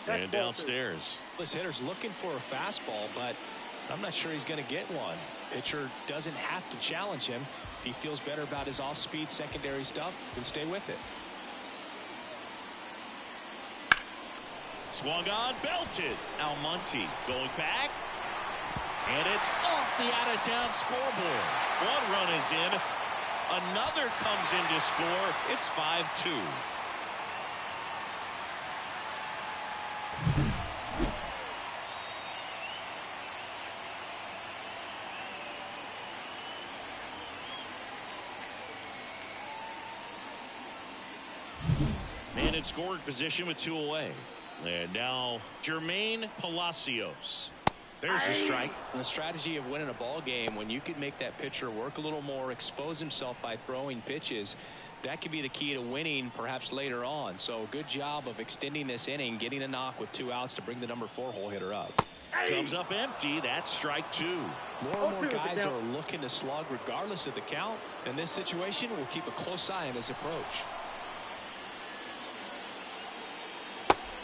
And downstairs. This hitter's looking for a fastball, but I'm not sure he's going to get one. Pitcher doesn't have to challenge him. If he feels better about his off-speed secondary stuff, then stay with it. Swung on, belted. Almonte going back. And it's off the out-of-town scoreboard. 1 run is in. Another comes in to score. It's 5-2. Man in scoring position with 2 away. And now Jermaine Palacios. There's a strike. The strategy of winning a ball game, when you can make that pitcher work a little more, expose himself by throwing pitches, that could be the key to winning perhaps later on. So good job of extending this inning, getting a knock with 2 outs to bring the number 4 hole hitter up. Comes up empty. That's strike 2. More and more guys are looking to slug regardless of the count. In this situation, we'll keep a close eye on his approach.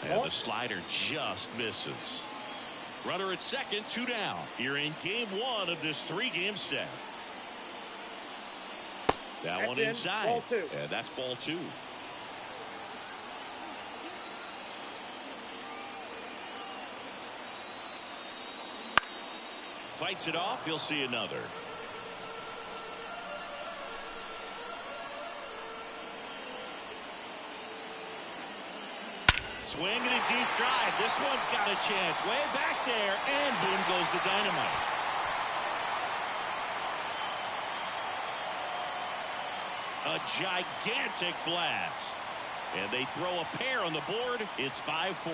And the slider just misses. Runner at second, 2 down. You're in game 1 of this 3-game set. That one inside. Ball 2. And that's ball 2. Fights it off. You'll see another. Swing and a deep drive. This one's got a chance. Way back there, and boom goes the dynamite. A gigantic blast. And they throw a pair on the board. It's 5-4.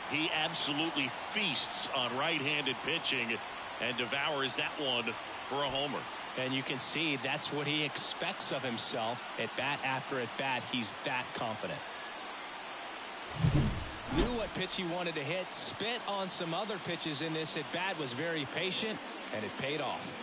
He absolutely feasts on right-handed pitching and devours that one for a homer. And you can see that's what he expects of himself at bat after at bat. He's that confident. Knew what pitch he wanted to hit, spit on some other pitches in this at bat, was very patient, and it paid off.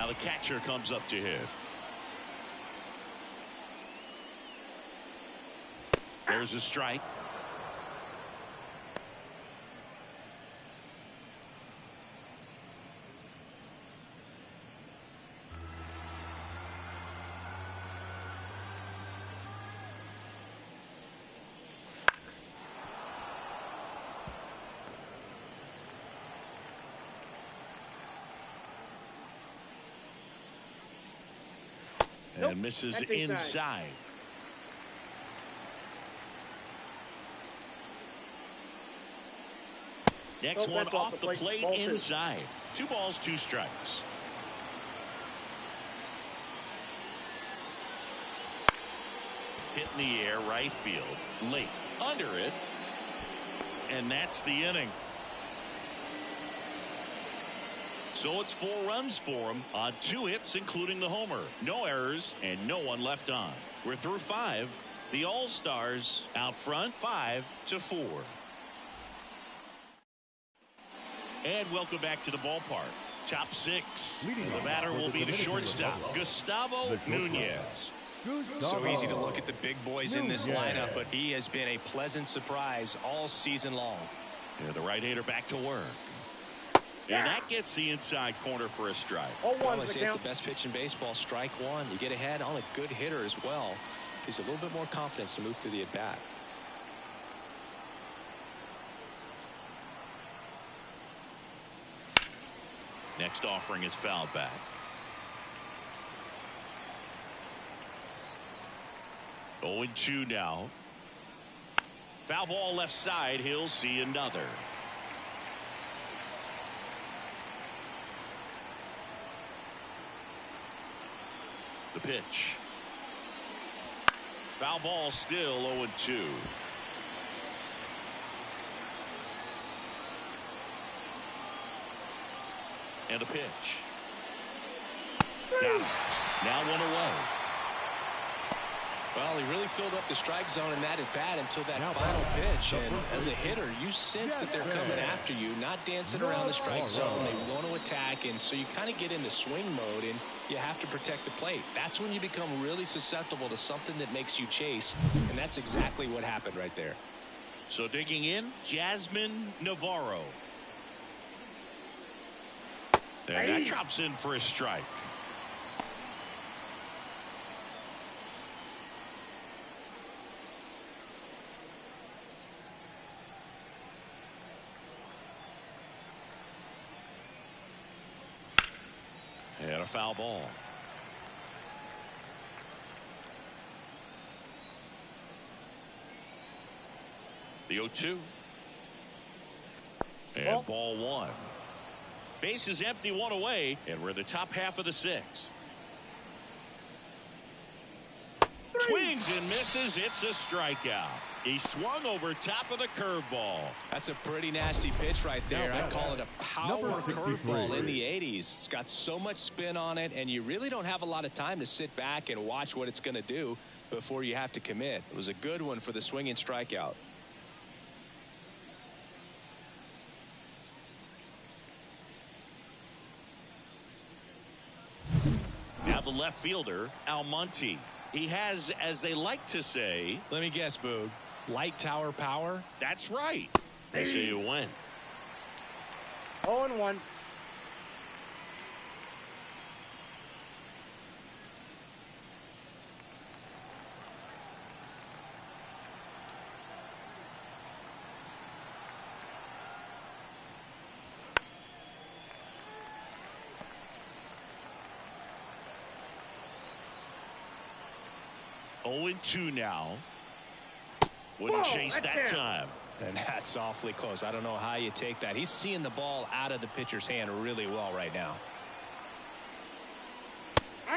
Now the catcher comes up to hit. There's a strike. And misses inside. Next one off the plate inside. 2 balls, 2 strikes. Hit in the air, right field. Late. Under it. And that's the inning. So it's 4 runs for him on 2 hits, including the homer. No errors and no one left on. We're through 5. The All-Stars out front 5-4. And welcome back to the ballpark. Top 6. The batter will be the shortstop, Gustavo Nunez. So easy to look at the big boys in this lineup, but he has been a pleasant surprise all season long. Yeah, the right-hander back to work. And that gets the inside corner for a strike. Well, I say it's the best pitch in baseball. Strike 1. You get ahead on a good hitter as well. Gives you a little bit more confidence to move through the at-bat. Next offering is fouled back. Oh, 0-2 now. Foul ball left side. He'll see another. The pitch. Foul ball still 0-2. And a pitch. Now 1 away. Well, he really filled up the strike zone in that at bat until that final pitch. And as a hitter, you sense that they're coming after you, not dancing around the strike zone. They want to attack, and so you kind of get into swing mode, and you have to protect the plate. That's when you become really susceptible to something that makes you chase, and that's exactly what happened right there. So digging in, Jasmine Navarro. And that drops in for a strike. And a foul ball. The 0-2. And ball 1. Base is empty, 1 away, and we're in the top half of the 6th. Swings and misses. It's a strikeout. He swung over top of the curveball. That's a pretty nasty pitch right there. I'd call it a power curveball in the 80s. It's got so much spin on it, and you really don't have a lot of time to sit back and watch what it's going to do before you have to commit. It was a good one for the swinging strikeout. Now the left fielder, Almonte. He has, as they like to say, let me guess, Boog, light tower power? That's right. They say you win. 0-1. Oh, 0-2 now. Wouldn't chase that time. And that's awfully close. I don't know how you take that. He's seeing the ball out of the pitcher's hand really well right now.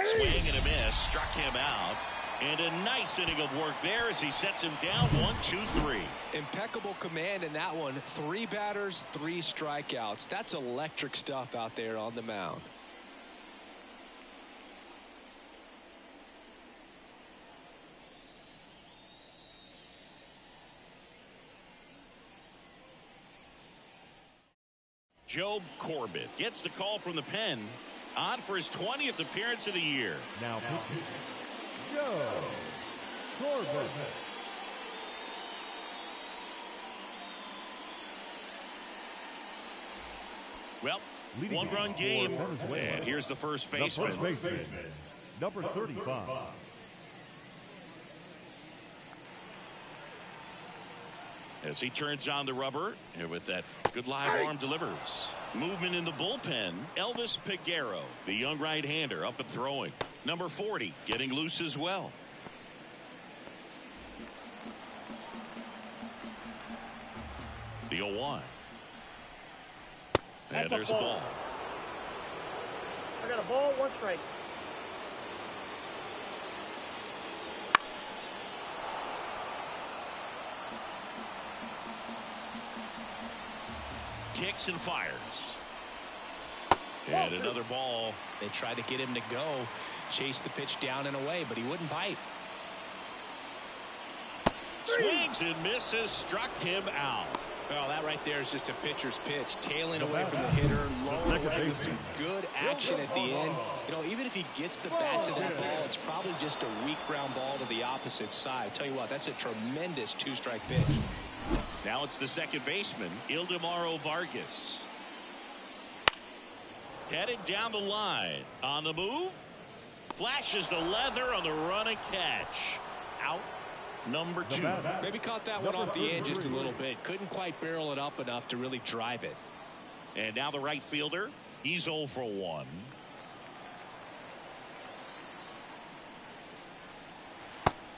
Swing and a miss. Struck him out. And a nice inning of work there as he sets him down 1-2-3. Impeccable command in that one. 3 batters, 3 strikeouts. That's electric stuff out there on the mound. Job Corbett gets the call from the pen. on for his 20th appearance of the year. Now pitching, Joe Corbin. Well, one-run game, and here's the first baseman. The first baseman, number 35. As he turns on the rubber, and with that good live arm delivers. Movement in the bullpen, Elvis Peguero, the young right-hander, up and throwing. Number 40, getting loose as well. The 0-1. And there's a ball. I got a ball, 1 strike. Kicks and fires. And another ball. They tried to get him to go, chase the pitch down and away, but he wouldn't bite. Swings and misses, struck him out. Well, that right there is just a pitcher's pitch, tailing away from the hitter, lower away with some good action at the end. You know, even if he gets the bat to that ball, it's probably just a weak ground ball to the opposite side. Tell you what, that's a tremendous 2-strike pitch. Now it's the second baseman, Ildemaro Vargas. Headed down the line. On the move. Flashes the leather on the run and catch. Out. Number 2. Maybe caught that one off the end just a little bit. Couldn't quite barrel it up enough to really drive it. And now the right fielder. He's 0 for 1.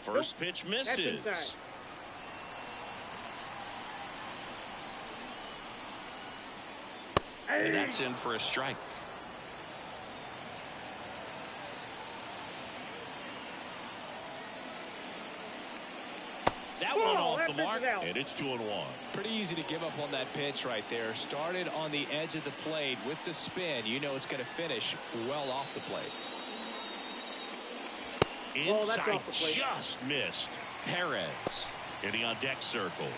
First pitch misses. And that's in for a strike. That one off the mark, and it's 2-1. Pretty easy to give up on that pitch right there. Started on the edge of the plate with the spin. You know it's going to finish well off the plate. Inside, just missed. Perez getting on deck circle.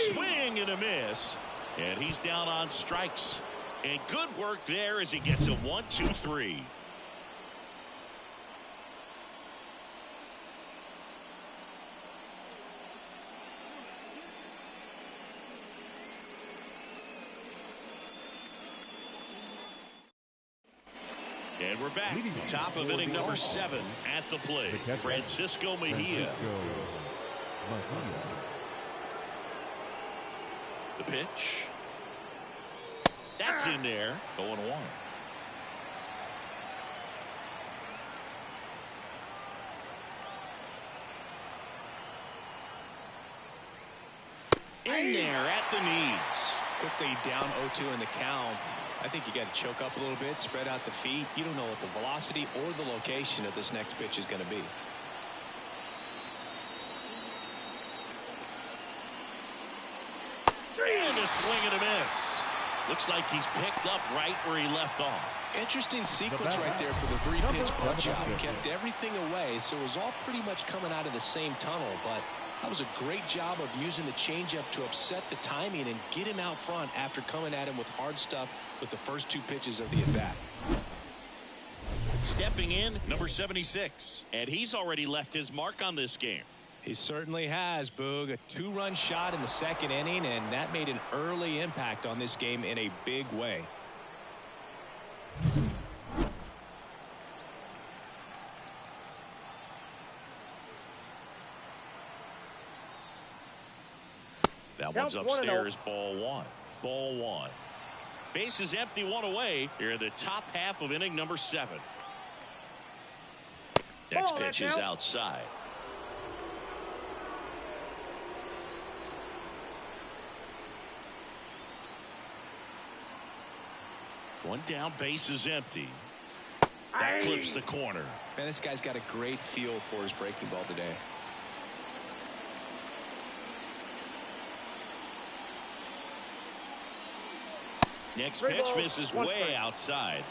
Swing and a miss, and he's down on strikes. And good work there as he gets a 1-2-3. And we're back. Top of inning number 7 at the plate. Francisco Mejia. The pitch. That's in there. 0-1. In there at the knees. Quickly down 0-2 in the count. I think you got to choke up a little bit, spread out the feet. You don't know what the velocity or the location of this next pitch is going to be. And a swing and a miss. Looks like he's picked up right where he left off. Interesting sequence right there for the 3-pitch punch out. Kept everything away, so it was all pretty much coming out of the same tunnel. But that was a great job of using the changeup to upset the timing and get him out front after coming at him with hard stuff with the first 2 pitches of the at-bat. Stepping in, number 76. And he's already left his mark on this game. He certainly has, Boog. A 2-run shot in the second inning, and that made an early impact on this game in a big way. That one's upstairs, ball 1. Ball 1. Base is empty, 1 away here in the top half of inning number 7. Next pitch is outside. One down, base is empty. That clips the corner. Man, this guy's got a great feel for his breaking ball today. Next Three pitch balls, misses one way strike. outside.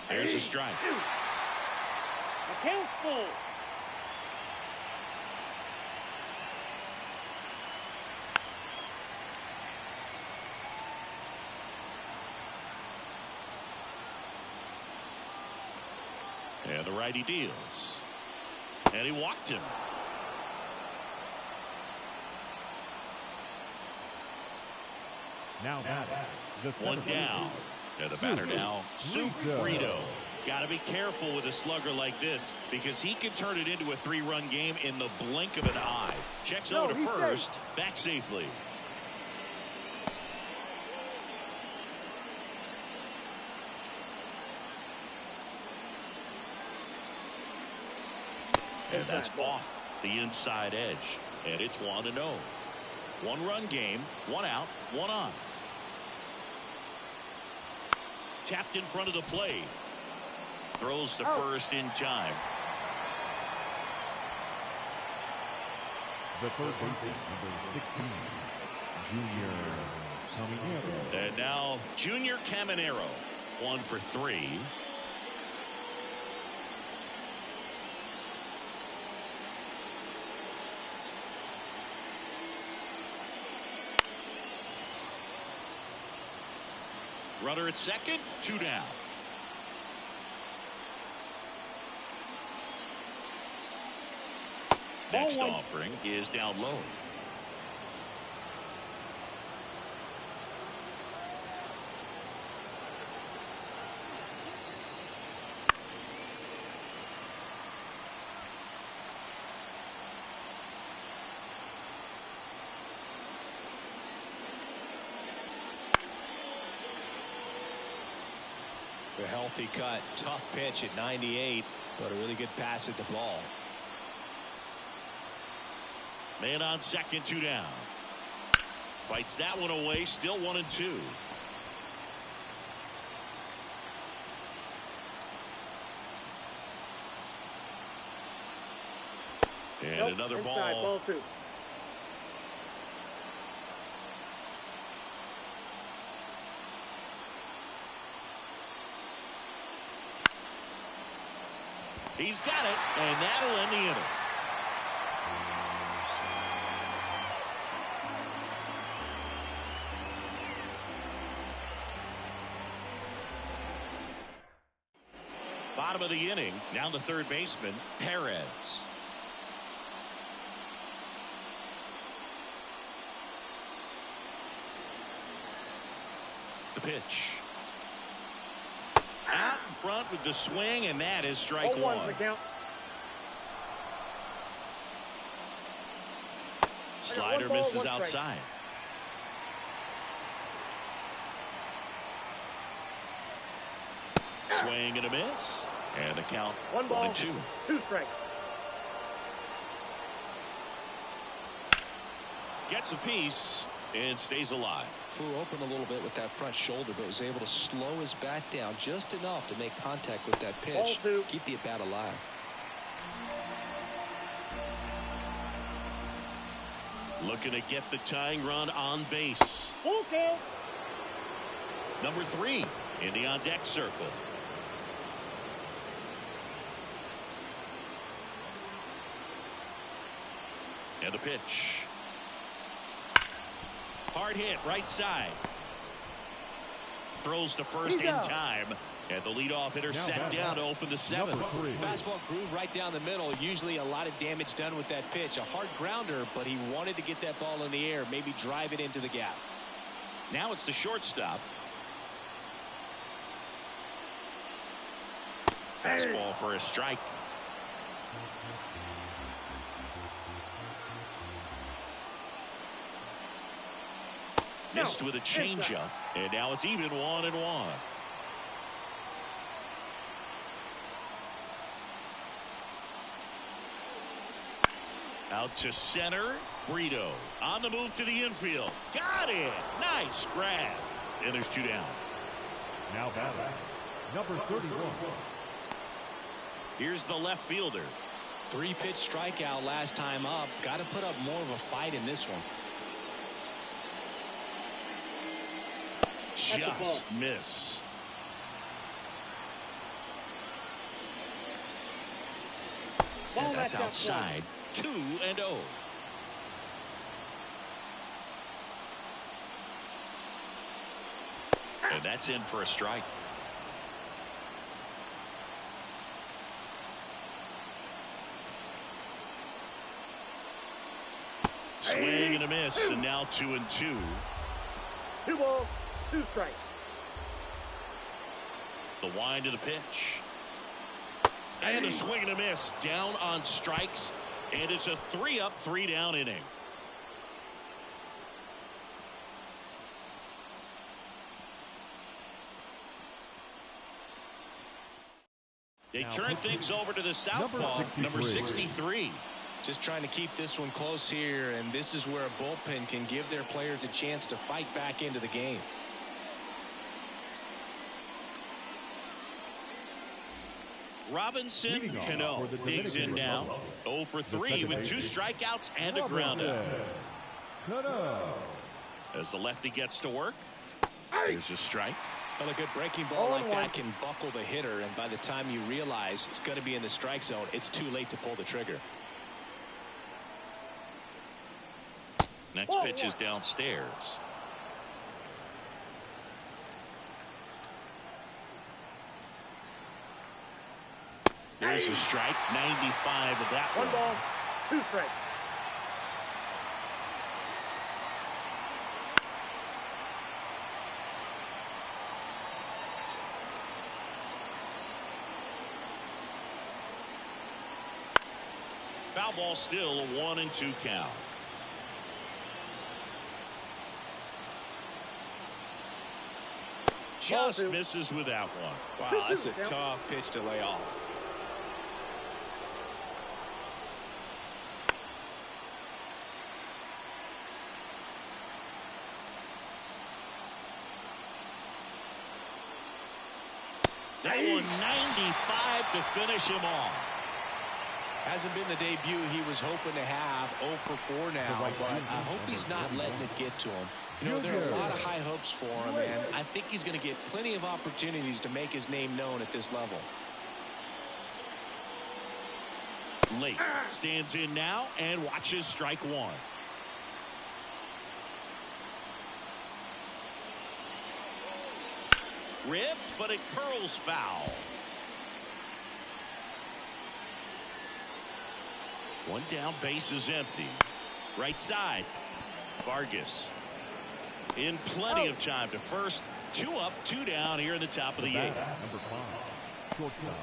There's a strike. Account full. And the righty deals. And he walked him. Now batting, the One center down. And the batter now, Brito. Got to be careful with a slugger like this because he can turn it into a 3-run game in the blink of an eye. Checks over to first, back safely. And that's off the inside edge. And it's 1-0. 1-run game, 1 out, 1 on. Tapped in front of the plate. Throws to first in time. The third baseman, number 16, Junior Caminero. And now Junior Caminero, 1 for 3. Runner at second, 2 down. Next offering is down low. A healthy cut, tough pitch at 98, but a really good pass at the ball. Man on second, 2 down. Fights that one away, still 1-2. And another inside, ball. ball 2. He's got it, and that'll end the inning. Bottom of the inning, now the third baseman, Perez. The pitch. Out in front with the swing, and that is strike 1. The count. Slider misses outside. Swing and a miss. And the count 1-2. 2 strikes. Gets a piece and stays alive. Flew open a little bit with that front shoulder, but was able to slow his bat down just enough to make contact with that pitch. Ball 2. Keep the at-bat alive. Looking to get the tying run on base. Full count. Number 3 in the on-deck circle. And the pitch. Hard hit, right side. Throws to first in time. And the leadoff hitter set down to open the 7th. Fastball groove right down the middle. Usually a lot of damage done with that pitch. A hard grounder, but he wanted to get that ball in the air. Maybe drive it into the gap. Now it's the shortstop. Fastball for a strike. Missed with a changeup, and now it's even 1-1. Out to center, Brito on the move to the infield. Got it. Nice grab. And there's 2 down. Now batting, number 31. Here's the left fielder, 3-pitch strikeout last time up. Got to put up more of a fight in this one. Just missed. And that's outside. 2-0. And that's in for a strike. Swing and a miss, and now 2-2. 2 balls, 2 strikes. The wind of the pitch. And a swing and a miss. Down on strikes. And it's a 3-up, 3-down inning. They turn things over to the southpaw, number 63. Just trying to keep this one close here, and this is where a bullpen can give their players a chance to fight back into the game. Robinson Cano digs in now. 0 for 3 with 2 strikeouts and a groundout. As the lefty gets to work, here's a strike. Well, a good breaking ball like that can buckle the hitter, and by the time you realize it's going to be in the strike zone, it's too late to pull the trigger. Next pitch is downstairs. There's a strike. 95 of that one. 1 ball, 2 strikes. Foul ball, still a 1-2 count. Just misses with that one. Wow, that's a tough pitch to lay off. That one 95 to finish him off. Hasn't been the debut he was hoping to have. 0 for 4 now, but I hope he's not letting it get to him. You know, there are a lot of high hopes for him, and I think he's going to get plenty of opportunities to make his name known at this level. Late stands in now and watches strike 1. Ripped, but it curls foul. 1 down, base is empty. Right side, Vargas in plenty of time to first. 2 up, 2 down here in the top of the 8th. Number 5, shortstop,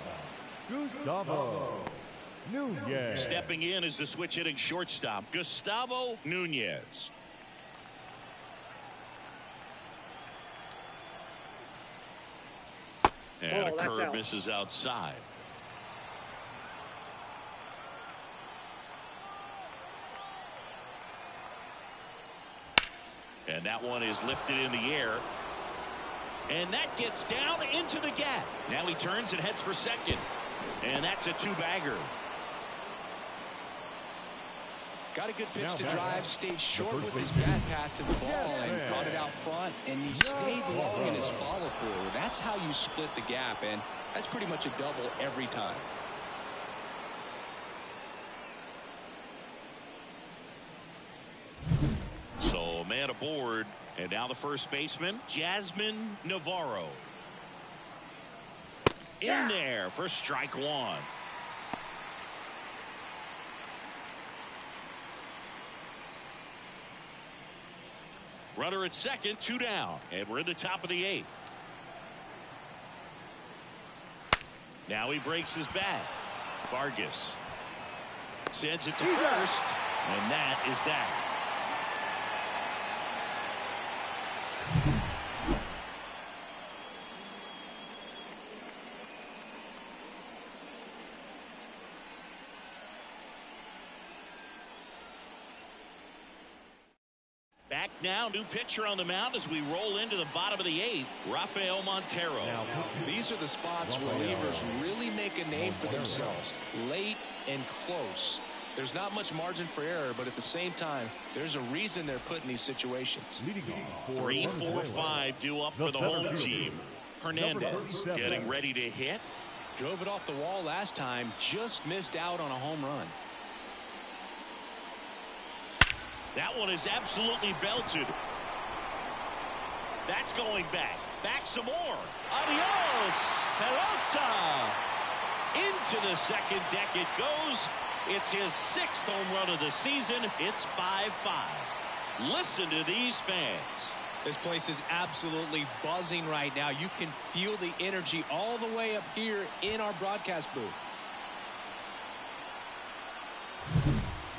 Gustavo Nunez. Stepping in is the switch hitting shortstop, Gustavo Nunez. And a curve misses outside. And that one is lifted in the air. And that gets down into the gap. Now he turns and heads for second. And that's a 2-bagger. Got a good pitch to drive, stayed short with his bat path to the ball and got it out front, and he stayed long in his follow through. That's how you split the gap, and that's pretty much a double every time. So a man aboard, and now the first baseman, Jasmine Navarro. In there for strike 1. Runner at second, 2 down, and we're in the top of the 8th. Now he breaks his bat. Vargas sends it to first, and that is that. Back now, new pitcher on the mound as we roll into the bottom of the 8th, Rafael Montero. These are the spots relievers really make a name for themselves. Late and close. There's not much margin for error, but at the same time, there's a reason they're put in these situations. 3, 4, 5 due up for the home team. Hernandez getting ready to hit. Drove it off the wall last time, just missed out on a home run. That one is absolutely belted. That's going back. Back some more. Adios, pelota. Into the second deck it goes. It's his 6th home run of the season. It's 5-5. Listen to these fans. This place is absolutely buzzing right now. You can feel the energy all the way up here in our broadcast booth.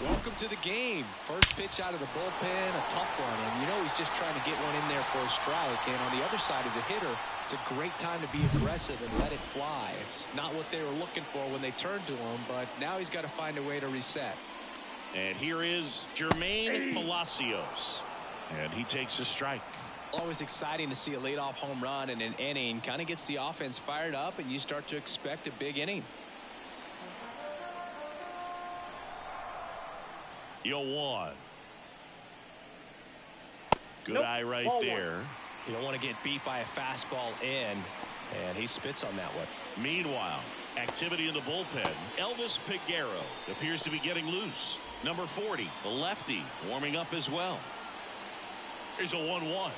Welcome to the game. First pitch out of the bullpen, a tough one. And you know he's just trying to get one in there for a strike. And on the other side, as a hitter, it's a great time to be aggressive and let it fly. It's not what they were looking for when they turned to him, but now he's got to find a way to reset. And here is Jermaine Palacios. And he takes a strike. Always exciting to see a leadoff home run in an inning. Kind of gets the offense fired up, and you start to expect a big inning. 0-1. Good eye right Ball there. one. You don't want to get beat by a fastball in, and he spits on that one. Meanwhile, activity in the bullpen. Elvis Peguero appears to be getting loose. Number 40, the lefty, warming up as well. Here's a 1-1.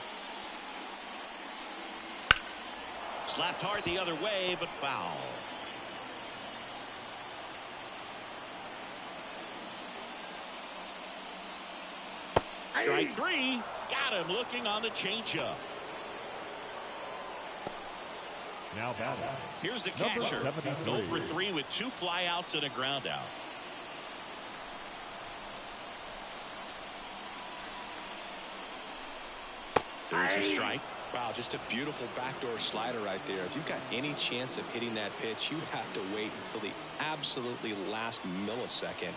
Slapped hard the other way, but foul. Strike 3. Got him looking on the changeup. Now batting. Here's the catcher. 0 for 3 with 2 flyouts and a ground out. There's a strike. Wow, just a beautiful backdoor slider right there. If you've got any chance of hitting that pitch, you have to wait until the absolutely last millisecond.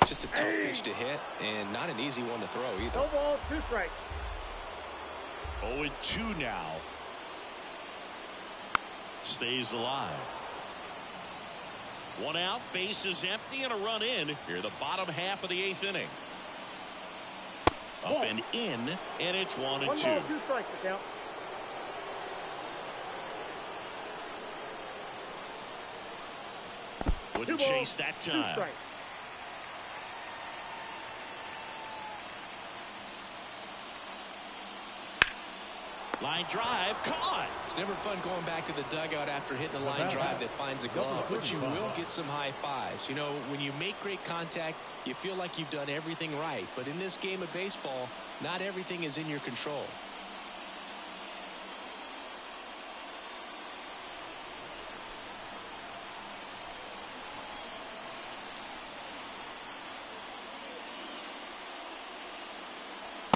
Just a tough pitch to hit, and not an easy one to throw either. No balls, 2 strikes. 0-2 now. Stays alive. 1 out, base is empty, and a run in. Here, the bottom half of the 8th inning. Up and in, and it's 1-2. 1 ball, 2 strikes to count. Wouldn't 2 balls, chase that 2 time. strikes. Line drive, caught. It's never fun going back to the dugout after hitting a line drive that finds a glove, but you will get some high fives. You know, when you make great contact, you feel like you've done everything right. But in this game of baseball, not everything is in your control.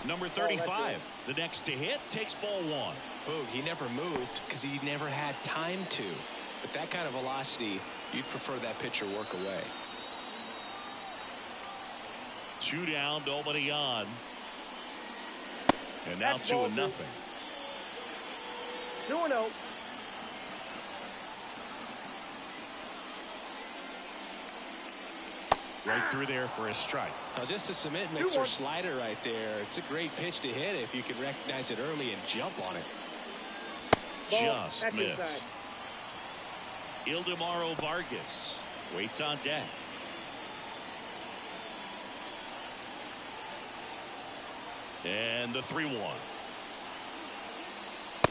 Number 35, the next to hit, takes ball 1. Oh, he never moved because he never had time to. But that kind of velocity, you'd prefer that pitcher work away. 2 down, nobody on. And now That's 2-0. 2-0. Right through there for a strike. Now just a cement mixer slider right there. It's a great pitch to hit if you can recognize it early and jump on it. Ball, Just that's missed. inside. Ildemaro Vargas waits on deck. And the 3-1.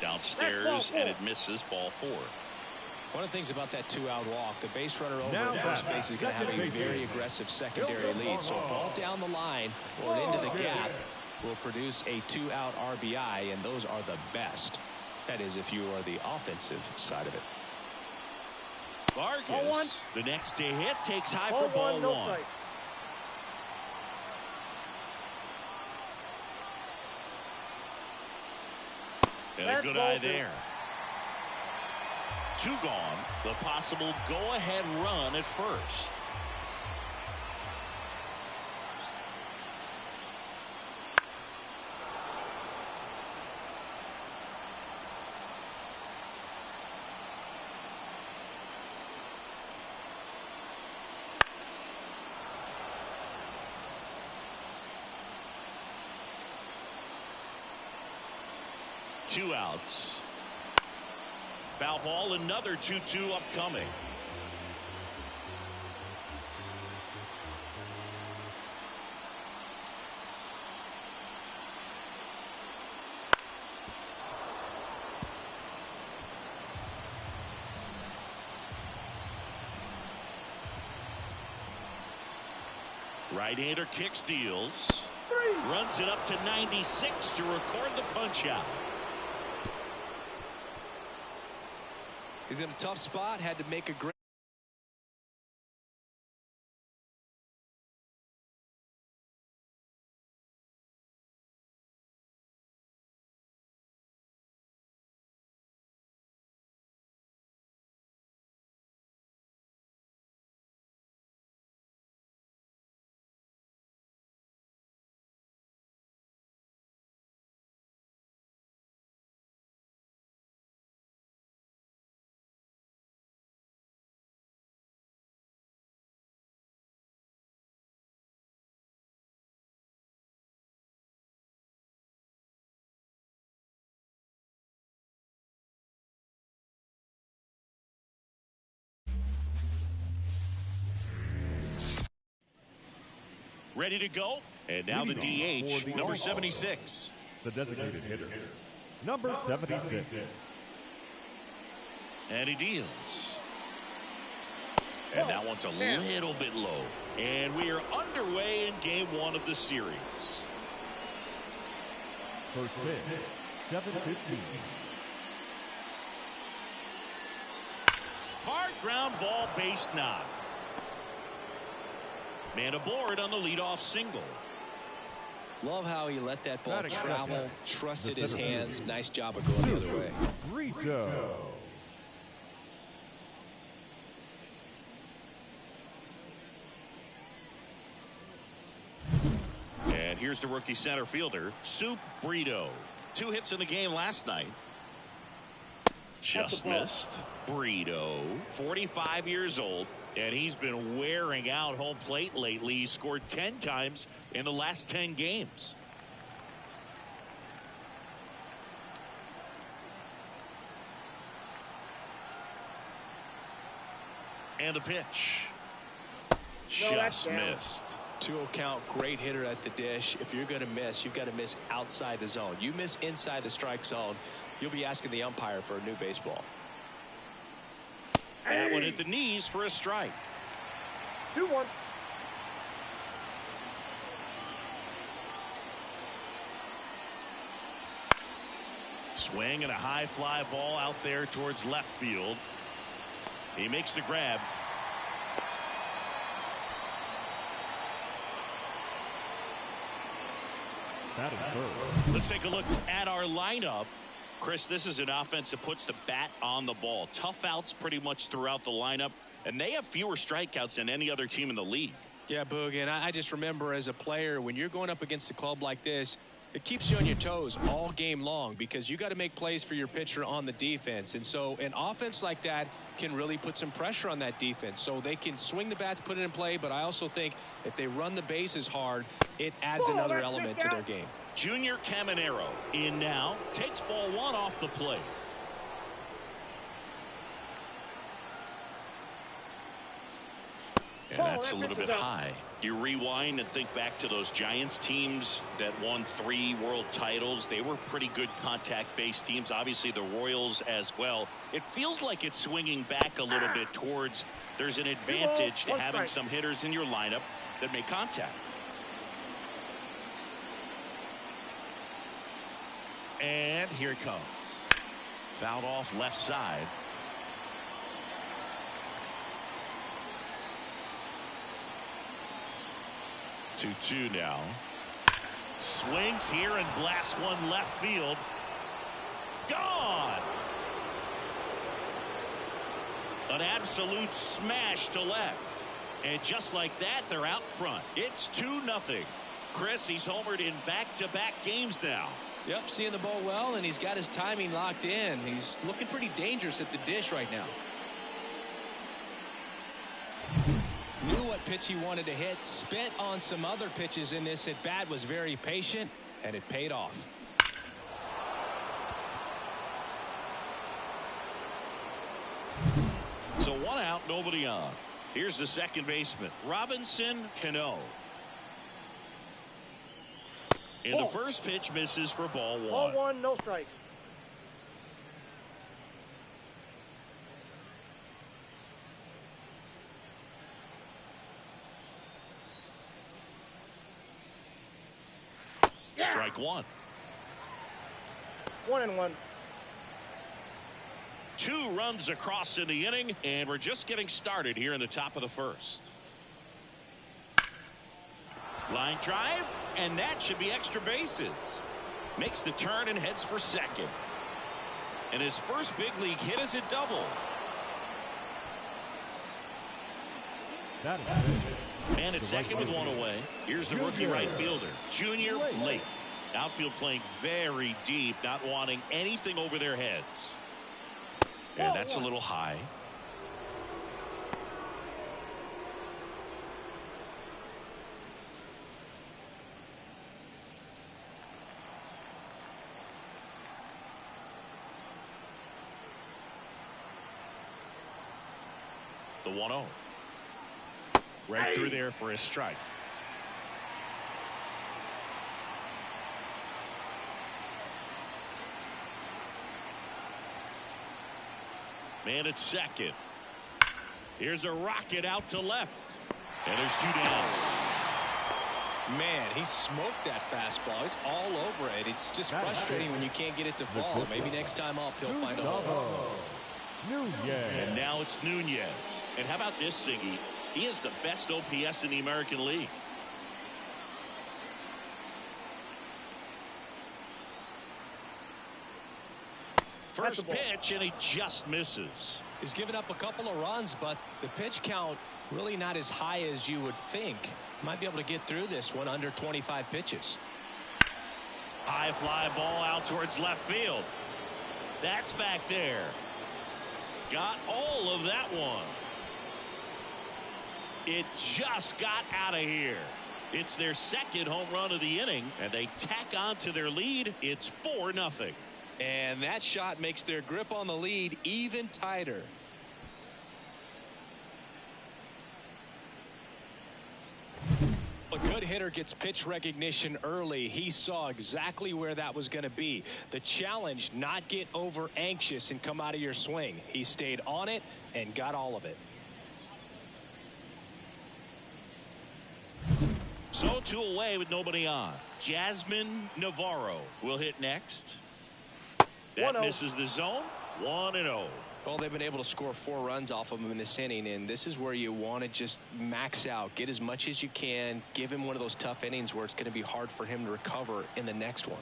Downstairs, and it misses ball 4. One of the things about that 2-out walk, the base runner over Now at first base is going to have a very aggressive secondary lead. So a ball down the line or into the gap will produce a 2-out RBI, and those are the best. That is, if you are the offensive side of it. Vargas, the next to hit, takes high Ball for ball 1, no 1. strikes. And a good eye there. 2 gone. The possible go-ahead run at first. 2 outs. Foul ball, another 2-2 upcoming. Right-hander kicks, deals. Runs it up to 96 to record the punch out. He's in a tough spot, had to make a great. Ready to go. And now the DH, number 76. The designated hitter, number 76. And he deals. And that one's a little bit low. And we are underway in game 1 of the series. First pitch, 7:15. Hard ground ball, base knock. Man aboard on the leadoff single. Love how he let that ball travel, trusted his hands. Nice job of going the other way. Rito. And here's the rookie center fielder, Soup Brito. 2 hits in the game last night. Just missed. Brito, 45 years old, and he's been wearing out home plate lately. He scored 10 times in the last 10 games. And the pitch. Just missed. 2-0 count, great hitter at the dish. If you're going to miss, you've got to miss outside the zone. You miss inside the strike zone, you'll be asking the umpire for a new baseball. That one hit the knees for a strike. 2-1. Swing and a high fly ball out there towards left field. He makes the grab. Batting third. Let's take a look at our lineup. Chris, this is an offense that puts the bat on the ball. Tough outs pretty much throughout the lineup, and they have fewer strikeouts than any other team in the league. Yeah, Boog, and I just remember as a player, when you're going up against a club like this, it keeps you on your toes all game long because you got to make plays for your pitcher on the defense. And so an offense like that can really put some pressure on that defense. So they can swing the bats, put it in play, but I also think if they run the bases hard, it adds another element to their game. Junior Caminero in now, takes ball 1 off the plate. And that's a little bit high. You rewind and think back to those Giants teams that won 3 world titles. They were pretty good contact-based teams. Obviously, the Royals as well. It feels like it's swinging back a little bit towards there's an advantage to having some hitters in your lineup that make contact. And here it comes. Fouled off left side. Two now. Swings here and blasts one left field. Gone. An absolute smash to left. And just like that, they're out front. It's 2-0. Chris, he's homered in back-to-back games now. Yep, seeing the ball well, and he's got his timing locked in. He's looking pretty dangerous at the dish right now. Knew what pitch he wanted to hit. Spent on some other pitches in this at bat. Was very patient, and it paid off. So 1 out, nobody on. Here's the second baseman, Robinson Cano. And the first pitch misses for ball 1. Ball 1, no strike. Strike 1. 1-1. 2 runs across in the inning, and we're just getting started here in the top of the first. Line drive, and that should be extra bases. Makes the turn and heads for second. And his first big league hit is a double. That is And at second with 1 away. Here's the rookie right fielder, Junior Lake. Outfield playing very deep, not wanting anything over their heads. And that's a little high. The 1-0. Right through there for a strike. Man at second. Here's a rocket out to left. And there's 2 down. Man, he smoked that fastball. He's all over it. It's just frustrating when you can't get it to fall. Maybe next time up he'll find a hole. And now it's Nunez. And how about this, Siggy? He is the best OPS in the American League. First pitch, and he just misses. He's given up a couple of runs, but the pitch count really not as high as you would think. Might be able to get through this one under 25 pitches. High fly ball out towards left field. That's back there. Got all of that one. It just got out of here. It's their second home run of the inning, and they tack on to their lead. It's 4-0. And that shot makes their grip on the lead even tighter. A good hitter gets pitch recognition early. He saw exactly where that was going to be. The challenge, not get over anxious and come out of your swing. He stayed on it and got all of it. So 2 away with nobody on. Jasmine Navarro will hit next. That misses the zone. 1-0. Well, they've been able to score 4 runs off of him in this inning, and this is where you want to just max out, get as much as you can, give him one of those tough innings where it's going to be hard for him to recover in the next one.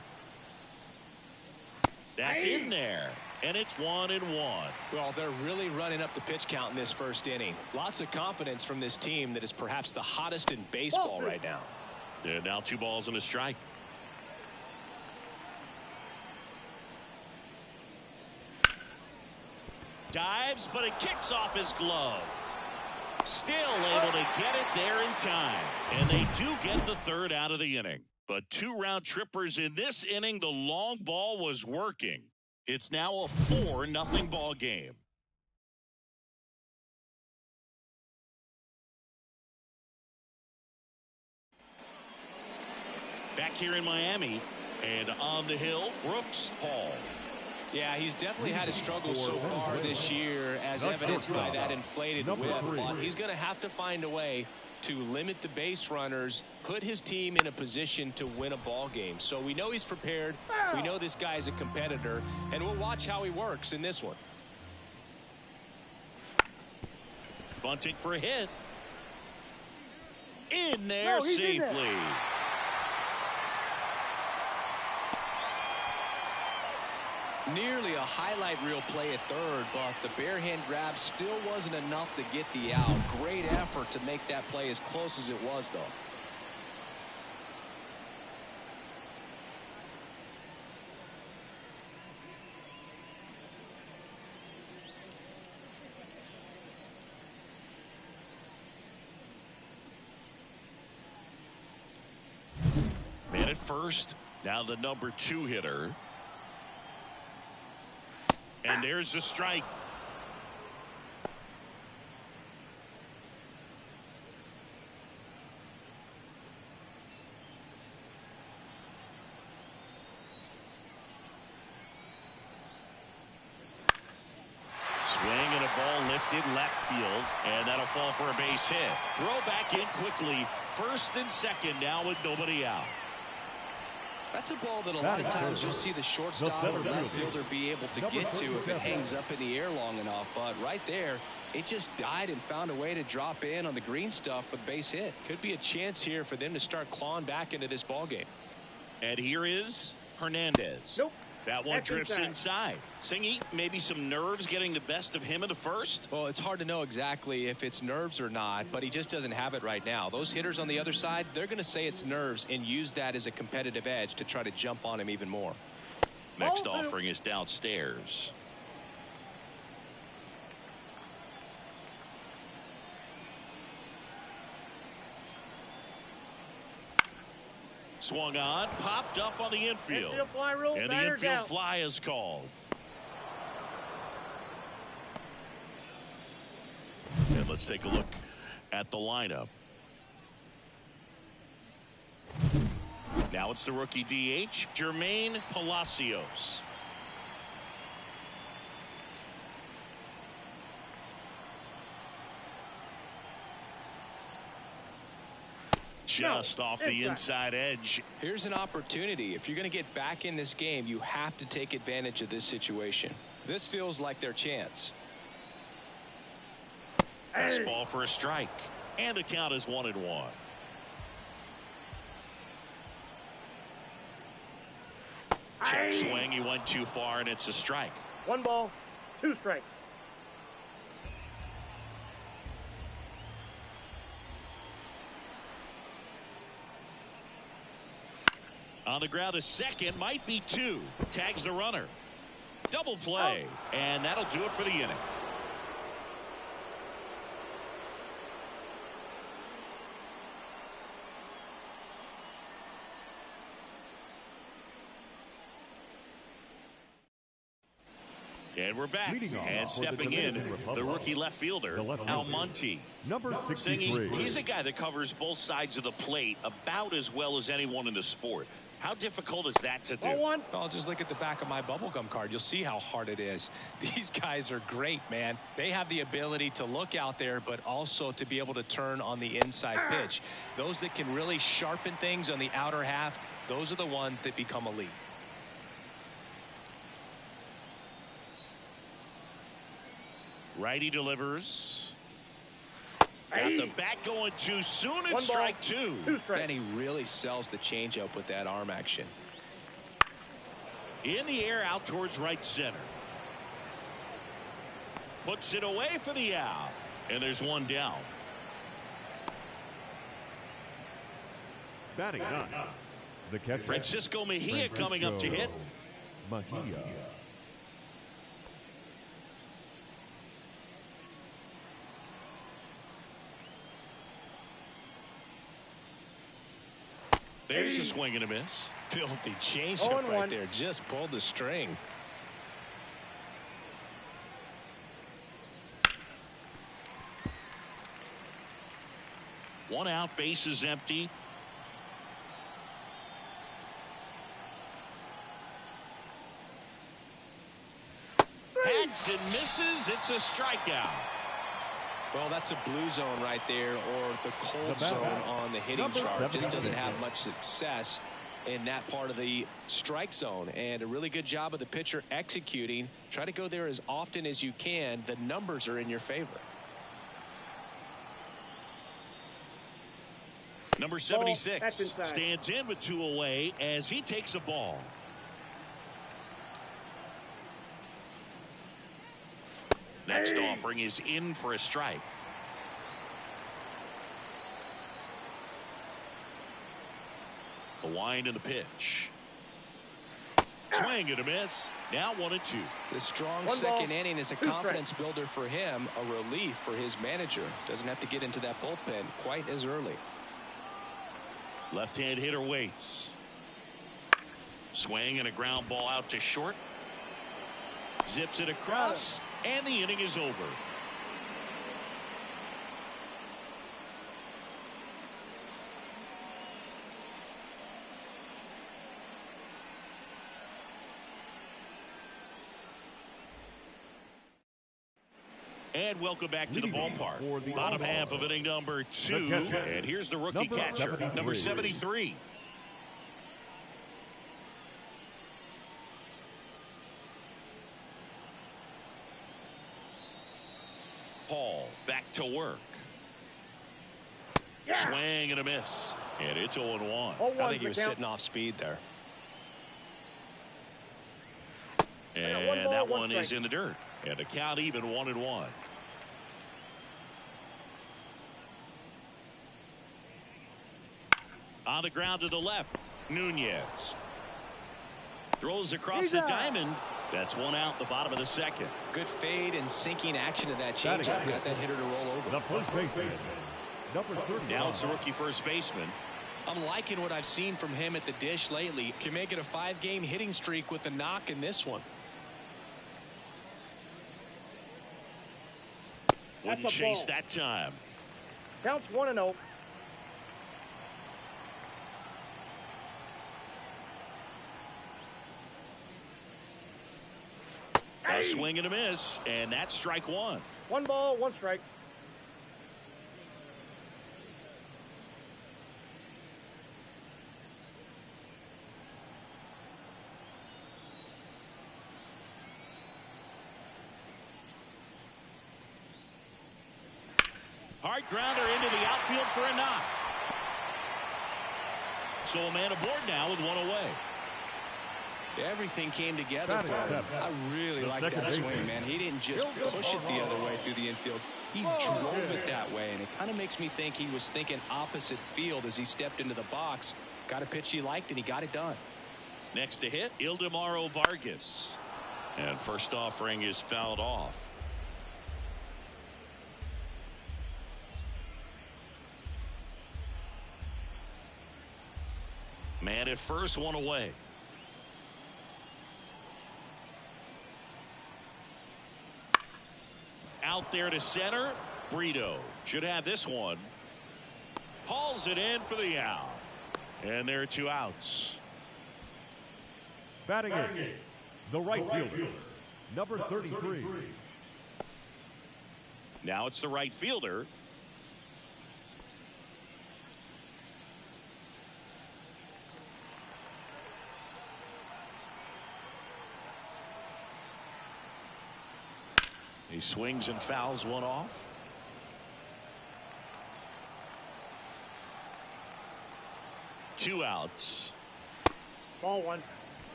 That's in there, and it's 1-1. Well, they're really running up the pitch count in this first inning. Lots of confidence from this team that is perhaps the hottest in baseball right now. And now 2 balls and a strike. Dives, but it kicks off his glove. Still able to get it there in time. And they do get the 3rd out of the inning. But 2 round trippers in this inning. The long ball was working. It's now a 4-0 ball game. Back here in Miami. And on the hill, Brooks Hall. Yeah, he's definitely had his struggles so far this year, as evidenced by that inflated whip. But he's going to have to find a way to limit the base runners, put his team in a position to win a ball game. So we know he's prepared. We know this guy's a competitor, and we'll watch how he works in this one. Bunting for a hit. In there safely. Nearly a highlight reel play at third, but the bare hand grab still wasn't enough to get the out. Great effort to make that play as close as it was, though. Man at first, now the number 2 hitter. And there's the strike. Swing and a ball lifted left field, and that'll fall for a base hit. Throw back in quickly. First and second now with nobody out. That's a ball that a lot of times you'll see the shortstop or left fielder be able to get to if it hangs up in the air long enough. But right there, it just died and found a way to drop in on the green stuff for the base hit. Could be a chance here for them to start clawing back into this ball game. And here is Hernandez. Nope. That one drifts inside. Singy, maybe some nerves getting the best of him in the first? Well, it's hard to know exactly if it's nerves or not, but he just doesn't have it right now. Those hitters on the other side, they're going to say it's nerves and use that as a competitive edge to try to jump on him even more. Next offering is downstairs. Swung on, popped up on the infield. And the infield fly is called. And let's take a look at the lineup. Now it's the rookie DH, Jermaine Palacios. Just off the inside edge. Here's an opportunity. If you're going to get back in this game, you have to take advantage of this situation. This feels like their chance. Fastball for a strike. And the count is 1-1. Check swing. He went too far, and it's a strike. 1 ball, 2 strikes. On the ground, a second, might be 2. Tags the runner. Double play, and that'll do it for the inning. And we're back. And stepping in, the rookie left fielder, Almonte. Number 63. He's a guy that covers both sides of the plate about as well as anyone in the sport. How difficult is that to do? Well, just look at the back of my bubblegum card. You'll see how hard it is. These guys are great, man. They have the ability to look out there, but also to be able to turn on the inside pitch. Those that can really sharpen things on the outer half, those are the ones that become elite. Righty delivers. Got the bat going too soon. It's strike 2. And he really sells the changeup with that arm action. In the air out towards right center. Puts it away for the out. And there's one down. Batting 9. The catcher, Francisco Mejia coming up to hit. Mejia. There's a swing and a miss. Filthy changeup right there. Just pulled the string. One out, base is empty. Hacks and misses. It's a strikeout. Well, that's a blue zone right there, or the cold zone on the hitting chart. Just doesn't have much success in that part of the strike zone. And a really good job of the pitcher executing. Try to go there as often as you can. The numbers are in your favor. Number 76 stands in with 2 away as he takes a ball. Next offering is in for a strike. The wind and the pitch. Swing and a miss. Now 1-2. The strong second inning is a confidence builder for him, a relief for his manager. Doesn't have to get into that bullpen quite as early. Left-hand hitter waits. Swing and a ground ball out to short. Zips it across, and the inning is over. And welcome back to the ballpark. The Bottom half of inning number 2. And here's the rookie catcher, number 73. Paul back to work. Swing and a miss. And it's 0-1. I think he was sitting off speed there. And that one is in the dirt. And the count even 1-1. On the ground to the left, Nunez throws across the diamond. That's one out, the bottom of the second. Good fade and sinking action of that changeup. Got that hitter to roll over. The first baseman, number 30. Now it's the rookie first baseman. I'm liking what I've seen from him at the dish lately. Can make it a 5-game hitting streak with the knock in this one. Wouldn't chase that time. Counts 1-0. A swing and a miss, and that's strike 1. 1 ball, 1 strike. Hard grounder into the outfield for a knock. So a man aboard now with 1 away. Everything came together for him. I really like that swing, man. He didn't just push it the other way through the infield. He drove it that way, and it kind of makes me think he was thinking opposite field as he stepped into the box. Got a pitch he liked, and he got it done. Next to hit, Ildemaro Vargas. And first offering is fouled off. Man at first, 1 away. Out there to center. Brito should have this one. Hauls it in for the out. And there are 2 outs. Batting in, the right fielder, number 33. Now it's the right fielder. He swings and fouls one off. Two outs. Ball 1.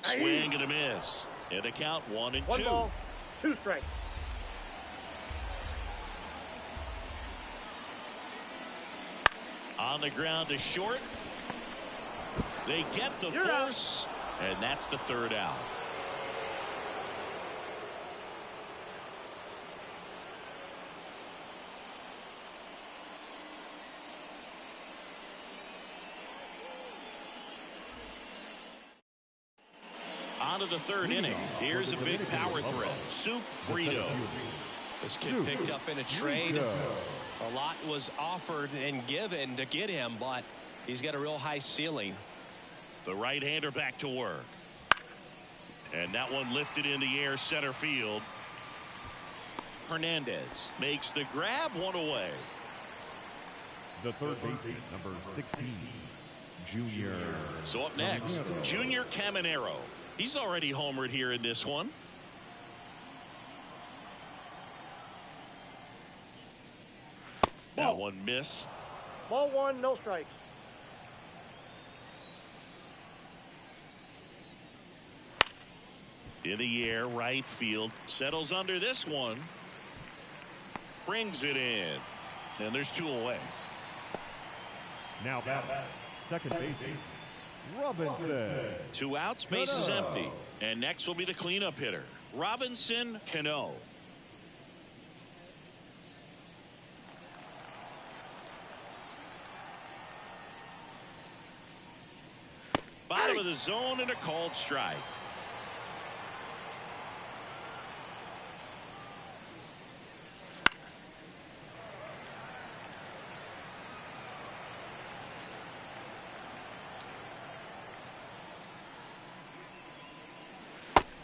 Swing and a miss. And the count 1-2. 1 ball, 2 strikes. On the ground to short. They get the force, and that's the 3rd out. On to the 3rd inning. Here's a big power threat. Soup Brito. This kid picked up in a trade. A lot was offered and given to get him, but he's got a real high ceiling. The right-hander back to work. And that one lifted in the air center field. Hernandez makes the grab, 1 away. The third baseman, number 16, Junior. So up next, Junior Caminero. He's already homered here in this one. That one missed. Ball 1, no strikes. In the air, right field. Settles under this one. Brings it in. And there's 2 away. Now back, second baseman, Robinson. 2 outs, base is empty. And next will be the cleanup hitter, Robinson Cano. Bottom of the zone and a called strike.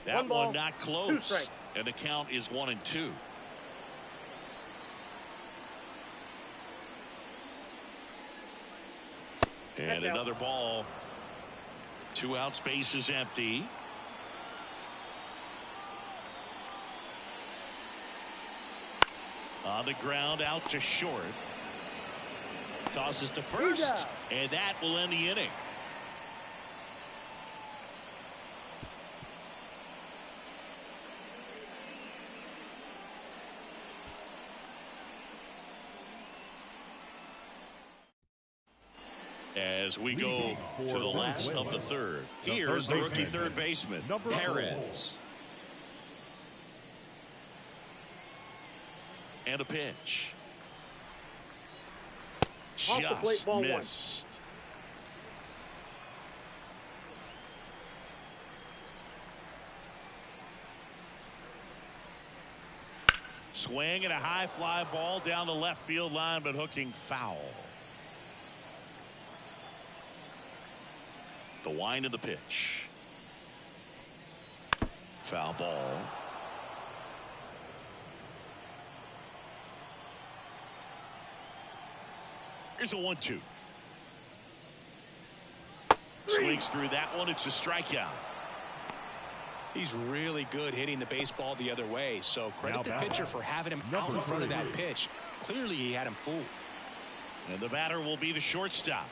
That one not Two close. strikes. And the count is 1-2. And another ball. 2 outs, base is empty. On the ground, out to short. Tosses to first. And that will end the inning. As we go to the last of the third. Here's the rookie third baseman, Perez. And a pitch. Off the plate, Just ball missed. Swing and a high fly ball down the left field line, but hooking foul. The wind of the pitch. Foul ball. Here's a 1-2. Swings through that one. It's a strikeout. He's really good hitting the baseball the other way, so credit the pitcher for having him out in front of that pitch. Clearly he had him fooled. And the batter will be the shortstop.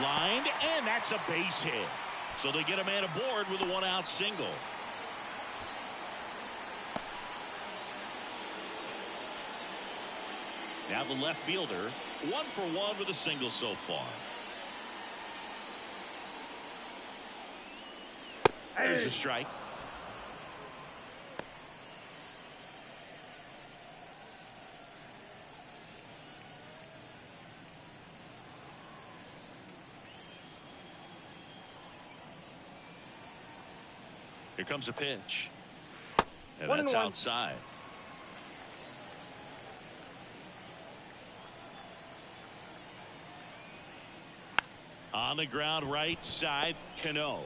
Lined, and that's a base hit. So they get a man aboard with a 1-out single. Now the left fielder, 1 for 1 with a single so far. There's a strike. Here comes a pitch. And that's outside. On the ground, right side, Cano.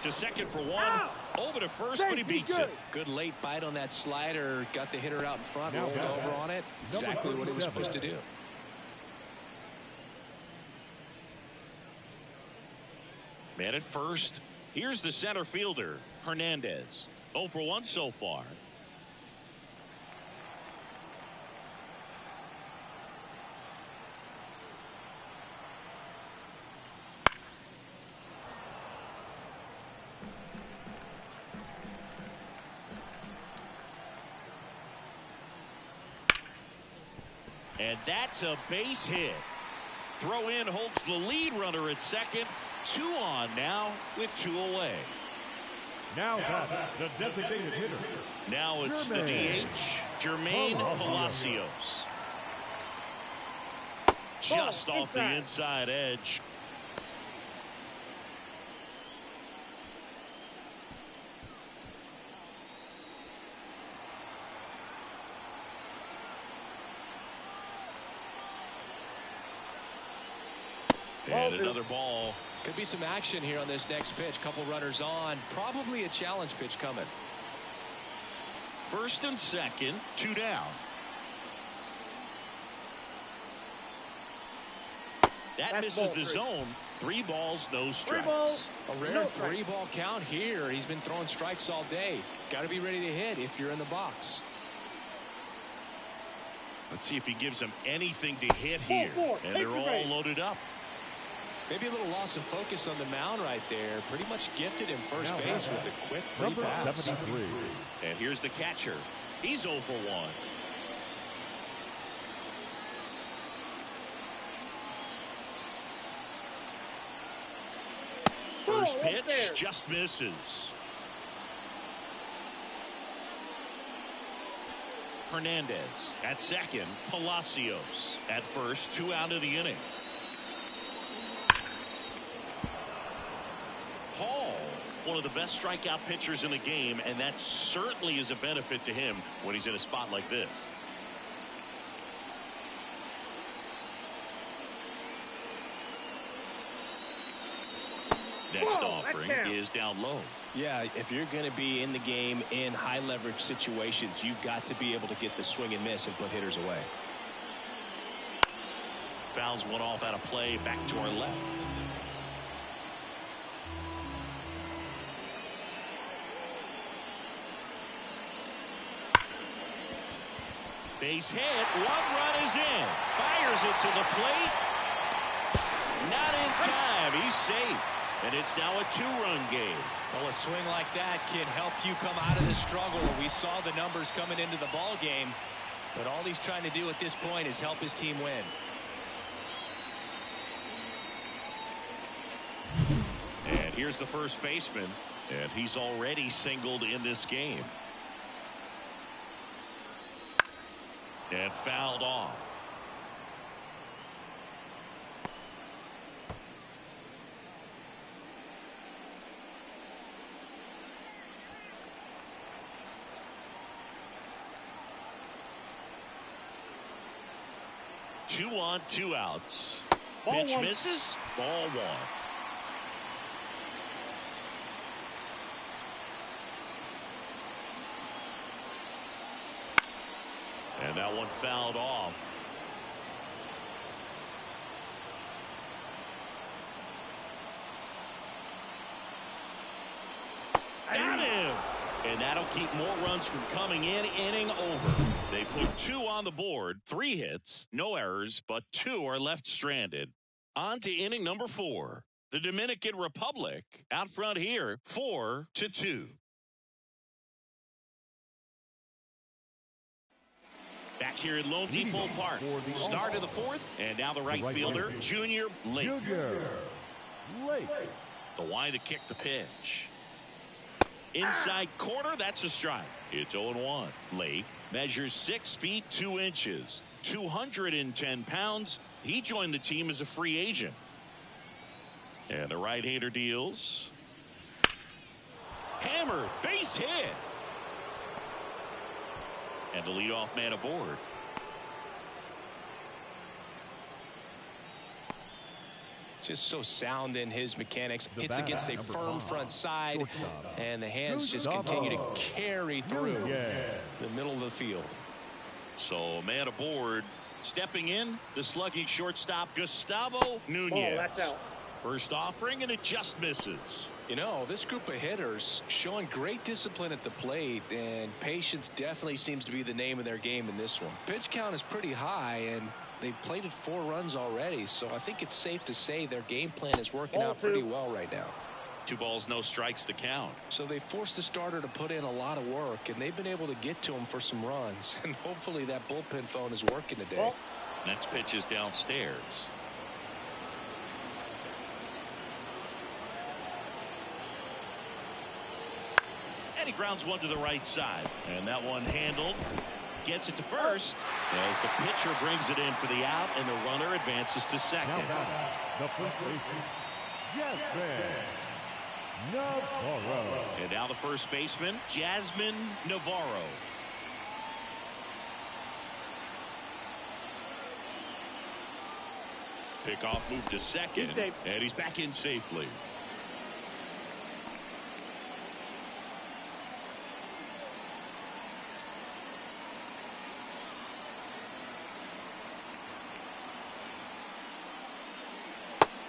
To second for 1. Over to first, but he beats it. Good late bite on that slider. Got the hitter out in front, rolled over on it. Exactly what he was supposed to do. Man at first. Here's the center fielder, Hernandez. 0 for 1 so far. And that's a base hit. Throw in holds the lead runner at second. 2 on now with 2 away. Now the designated hitter. Now it's the DH, Jermaine Palacios. Just off the inside edge. And another ball. Could be some action here on this next pitch. Couple runners on. Probably a challenge pitch coming. First and second, 2 down. That misses the zone. 3 balls, no strikes. A rare 3-ball count here. He's been throwing strikes all day. Got to be ready to hit if you're in the box. Let's see if he gives them anything to hit here. And they're all loaded up. Maybe a little loss of focus on the mound right there. Pretty much gifted him first base with a quick free pass. 73. And here's the catcher. He's 0 for 1. First pitch just misses. Hernandez at second. Palacios at first. 2 out of the inning. Hall, one of the best strikeout pitchers in the game, and that certainly is a benefit to him when he's in a spot like this. Next offering is down low. Yeah, if you're going to be in the game in high leverage situations, you've got to be able to get the swing and miss and put hitters away. Fouls one off out of play, back to our left. Base hit, 1 run is in. Fires it to the plate. Not in time, he's safe. And it's now a 2-run game. Well, a swing like that can help you come out of the struggle. We saw the numbers coming into the ball game, but all he's trying to do at this point is help his team win. And here's the first baseman, and he's already singled in this game. And fouled off. Two on, 2 outs. Pitch misses. Ball 1. And that one fouled off. Got him! And that'll keep more runs from coming in. Inning over. They put 2 on the board, 3 hits, no errors, but 2 are left stranded. On to inning number 4. The Dominican Republic out front here, 4-2. Back here at Lone Depot Park. Start of the 4th, and now the right fielder, Junior Lake. The wind to kick the pitch. Inside corner, that's a strike. It's 0-1. Lake measures 6 feet 2 inches, 210 pounds. He joined the team as a free agent. And the right-hander deals. Hammer, base hit. And the leadoff man aboard. Just so sound in his mechanics. Hits against a firm front side, and the hands just continue to carry through the middle of the field. So man aboard. Stepping in, the slugging shortstop, Gustavo Nunez. That's out. First offering, and it just misses. You know, this group of hitters showing great discipline at the plate, and patience definitely seems to be the name of their game in this one. Pitch count is pretty high, and they've plated 4 runs already, so I think it's safe to say their game plan is working out pretty well right now. 2 balls, no strikes to count. So they forced the starter to put in a lot of work, and they've been able to get to him for some runs, and hopefully that bullpen phone is working today. Next pitch is downstairs. And he grounds one to the right side. And that one handled. Gets it to first as the pitcher brings it in for the out, and the runner advances to second. The first baseman, Jasmine Navarro. And now the first baseman, Jasmine Navarro. Pickoff move to second, and he's back in safely.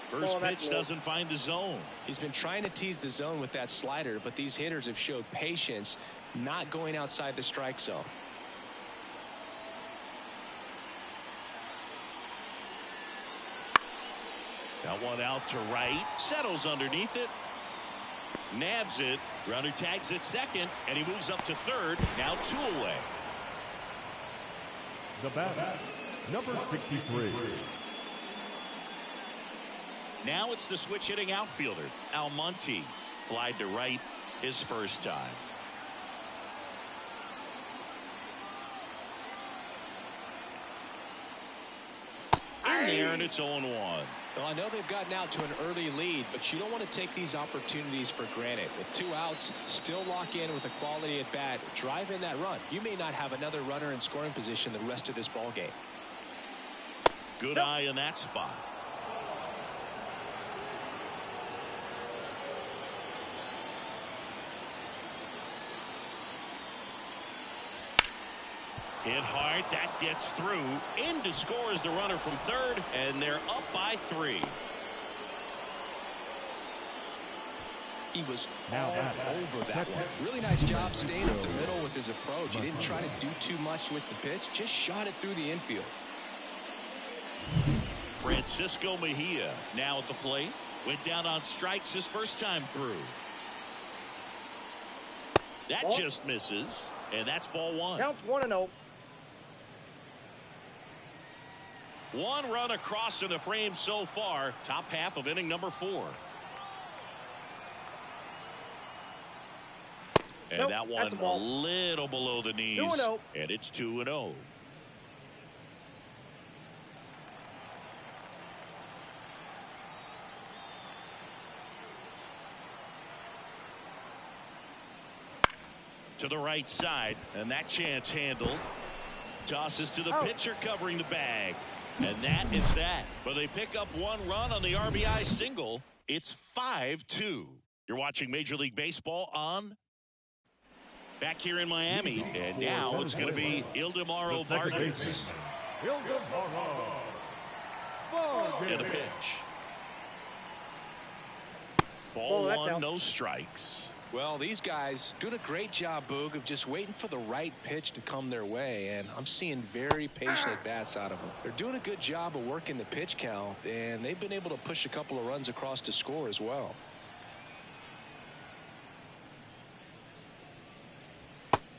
First pitch doesn't find the zone. He's been trying to tease the zone with that slider, but these hitters have showed patience, not going outside the strike zone. That one out to right, settles underneath it, nabs it, runner tags at second, and he moves up to third, now 2 away. The batter, number 63. Now it's the switch hitting outfielder, Almonte. Flied to right his first time. In there, and it's 0-1. Well, I know they've gotten out to an early lead, but you don't want to take these opportunities for granted. With 2 outs, still lock in with a quality at bat, drive in that run. You may not have another runner in scoring position the rest of this ball game. Good eye in that spot. Hit hard. That gets through. In to score is the runner from third, and they're up by 3. He was all over that one. Really nice job staying up the middle with his approach. He didn't try to do too much with the pitch, just shot it through the infield. Francisco Mejia now at the plate. Went down on strikes his first time through. That Ball. just misses, and that's ball 1. Counts 1-0. 1 run across in the frame so far. Top half of inning number 4. And Nope, that that's one a ball. little below the knees. 2-0. And it's 2-0. To the right side, and that chance handled. Tosses to the pitcher covering the bag. And that is that. But they pick up 1 run on the RBI single. It's 5-2. You're watching Major League Baseball on back here in Miami. And now it's going to be Ildemaro Vargas. And the pitch. Ball 1, no strikes. Well, these guys doing a great job, Boog, of just waiting for the right pitch to come their way, and I'm seeing very patient at-bats out of them. They're doing a good job of working the pitch count, and they've been able to push a couple of runs across to score as well.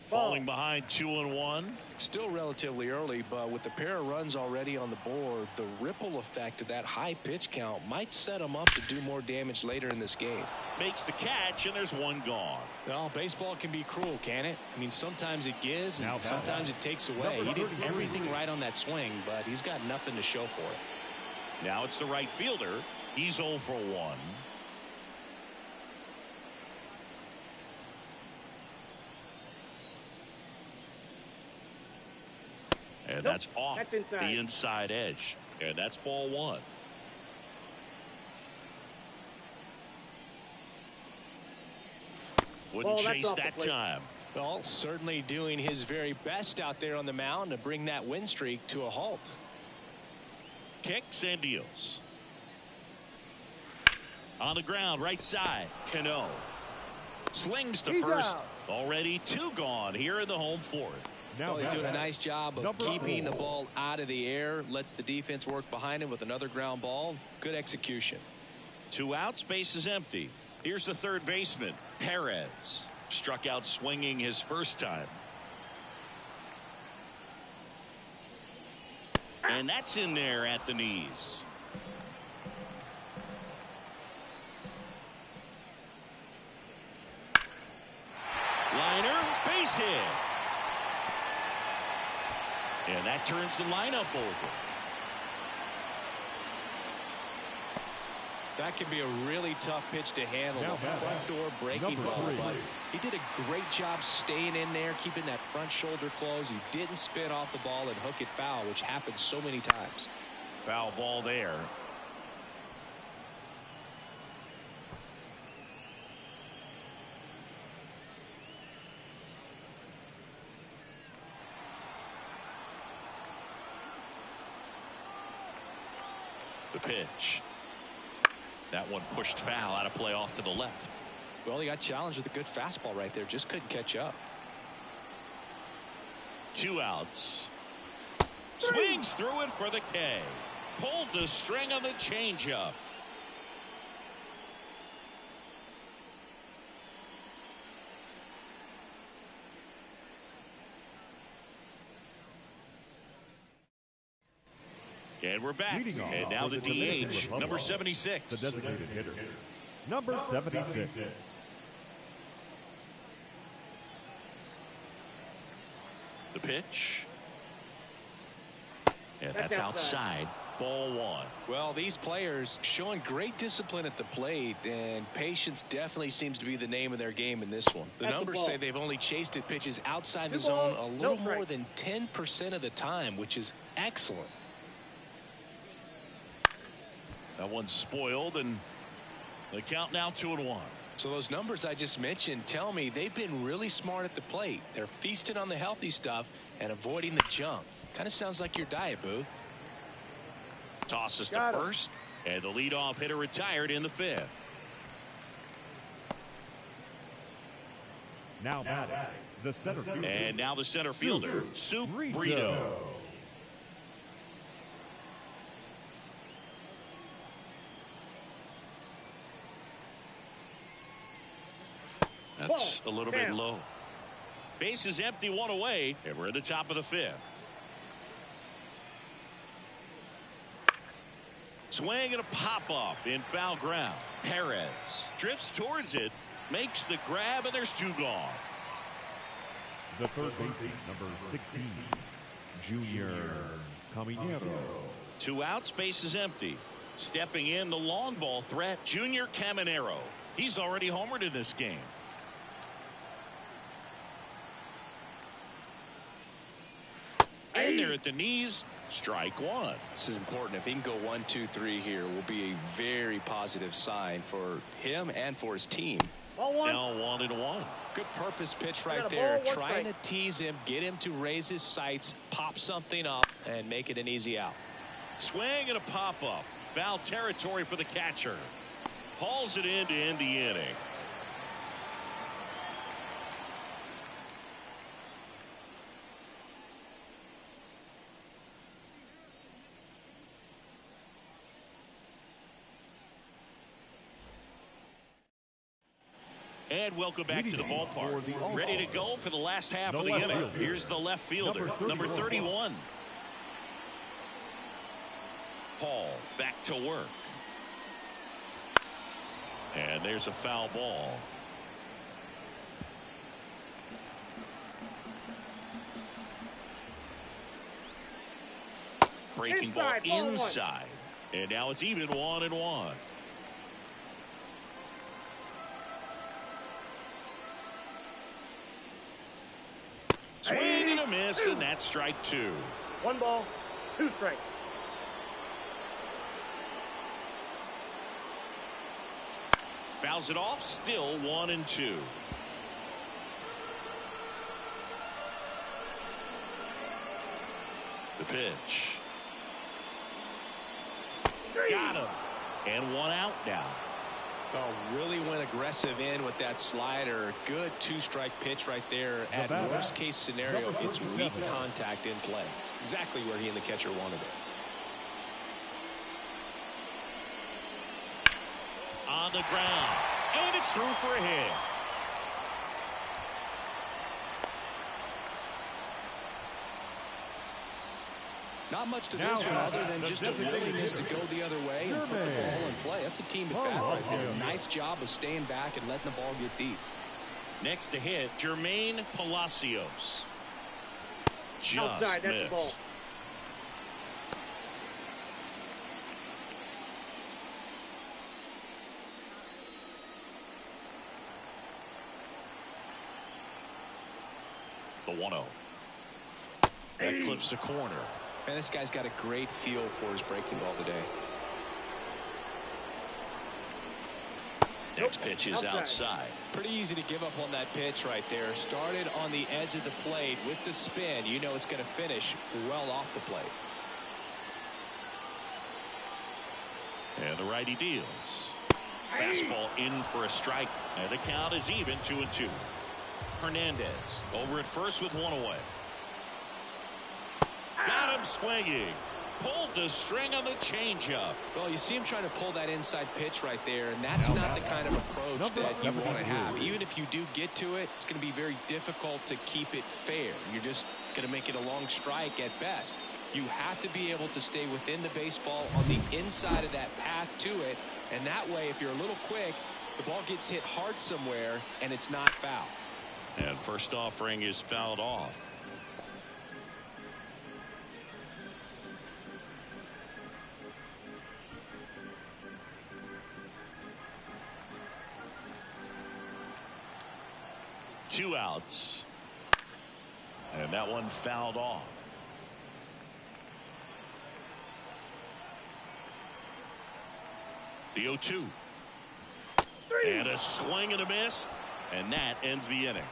Falling behind 2-1. Still relatively early, but with the pair of runs already on the board, the ripple effect of that high pitch count might set them up to do more damage later in this game. Makes the catch, and there's 1 gone. Well, baseball can be cruel, can it? I mean, sometimes it gives, and sometimes it takes away. He did everything right on that swing, but he's got nothing to show for it. Now it's the right fielder. He's 0 for 1. And that's off the inside edge. And that's ball 1. Wouldn't chase that time. Well, certainly doing his very best out there on the mound to bring that win streak to a halt. Kicks and deals. On the ground, right side. Cano slings to first. Already 2 gone here in the home 4th. Well, he's doing a nice job of keeping the ball out of the air. Lets the defense work behind him with another ground ball. Good execution. 2 outs, base is empty. Here's the third baseman, Perez. Struck out swinging his first time. And that's in there at the knees. Liner, base hit. And that turns the lineup over. That can be a really tough pitch to handle. A front door breaking ball, but he did a great job staying in there, keeping that front shoulder closed. He didn't spin off the ball and hook it foul, which happens so many times. Foul ball there. The pitch. That one pushed foul out of play off to the left. Well, he got challenged with a good fastball right there. Just couldn't catch up. 2 outs. Swings through it for the K. Pulled the string on the changeup. And we're back. And now the DH, number 76. The designated hitter, number 76. The pitch. And that's outside. Ball 1. Well, these players showing great discipline at the plate, and patience definitely seems to be the name of their game in this one. The numbers say they've only chased at pitches outside the zone a little more than 10% of the time, which is excellent. That one's spoiled, and the count now 2-1. So those numbers I just mentioned tell me they've been really smart at the plate. They're feasting on the healthy stuff and avoiding the junk. Kind of sounds like your diet, Boo. Tosses to first, and the leadoff hitter retired in the 5th. Now batting, the center fielder. And now the center fielder, Soup Brito. That's a little bit low. Base is empty, 1 away, and we're at the top of the 5th. Swing and a pop-up in foul ground. Perez drifts towards it, makes the grab, and there's 2 gone. The third baseman, number 16, Junior Caminero. 2 outs, base is empty. Stepping in, the long ball threat, Junior Caminero. He's already homered in this game. And they're at the knees. Strike 1. This is important. If he can go 1, 2, 3 here, will be a very positive sign for him and for his team. Now 1-1. Good purpose pitch right there. Trying to tease him, get him to raise his sights, pop something up, and make it an easy out. Swing and a pop-up. Foul territory for the catcher. Hauls it in to end the inning. And welcome back to the ballpark. Ready to go for the last half of the inning. Here's the left fielder, number 31. Paul back to work. And there's a foul ball. Breaking ball inside. And now it's even 1-1. Swing and a miss, and that's strike 2. 1 ball, 2 strikes. Fouls it off, still 1-2. The pitch. Got him. And 1 out now. Oh, really went aggressive in with that slider. Good 2-strike pitch right there. At worst case scenario, it's weak contact in play. Exactly where he and the catcher wanted it. On the ground. And it's through for a hit. Not much to this one other than just a willingness to go the other way and put the ball in play. That's a team at bat right there. Nice job of staying back and letting the ball get deep. Next to hit, Jermaine Palacios. Just outside, that's the ball. missed. The 1-0. That clips the corner. And this guy's got a great feel for his breaking ball today. Next pitch is outside. Pretty easy to give up on that pitch right there. Started on the edge of the plate with the spin. You know it's going to finish well off the plate. And the righty deals. Fastball in for a strike. And the count is even, 2-2. Hernandez over at first with 1 away. Got him swinging. Pulled the string on the changeup. Well, you see him trying to pull that inside pitch right there, and that's not the kind of approach that you want to have. Even if you do get to it, it's going to be very difficult to keep it fair. You're just going to make it a long strike at best. You have to be able to stay within the baseball on the inside of that path to it, and that way, if you're a little quick, the ball gets hit hard somewhere, and it's not foul. And first offering is fouled off. Two outs. And that one fouled off. The 0-2. And a swing and a miss, and that ends the inning.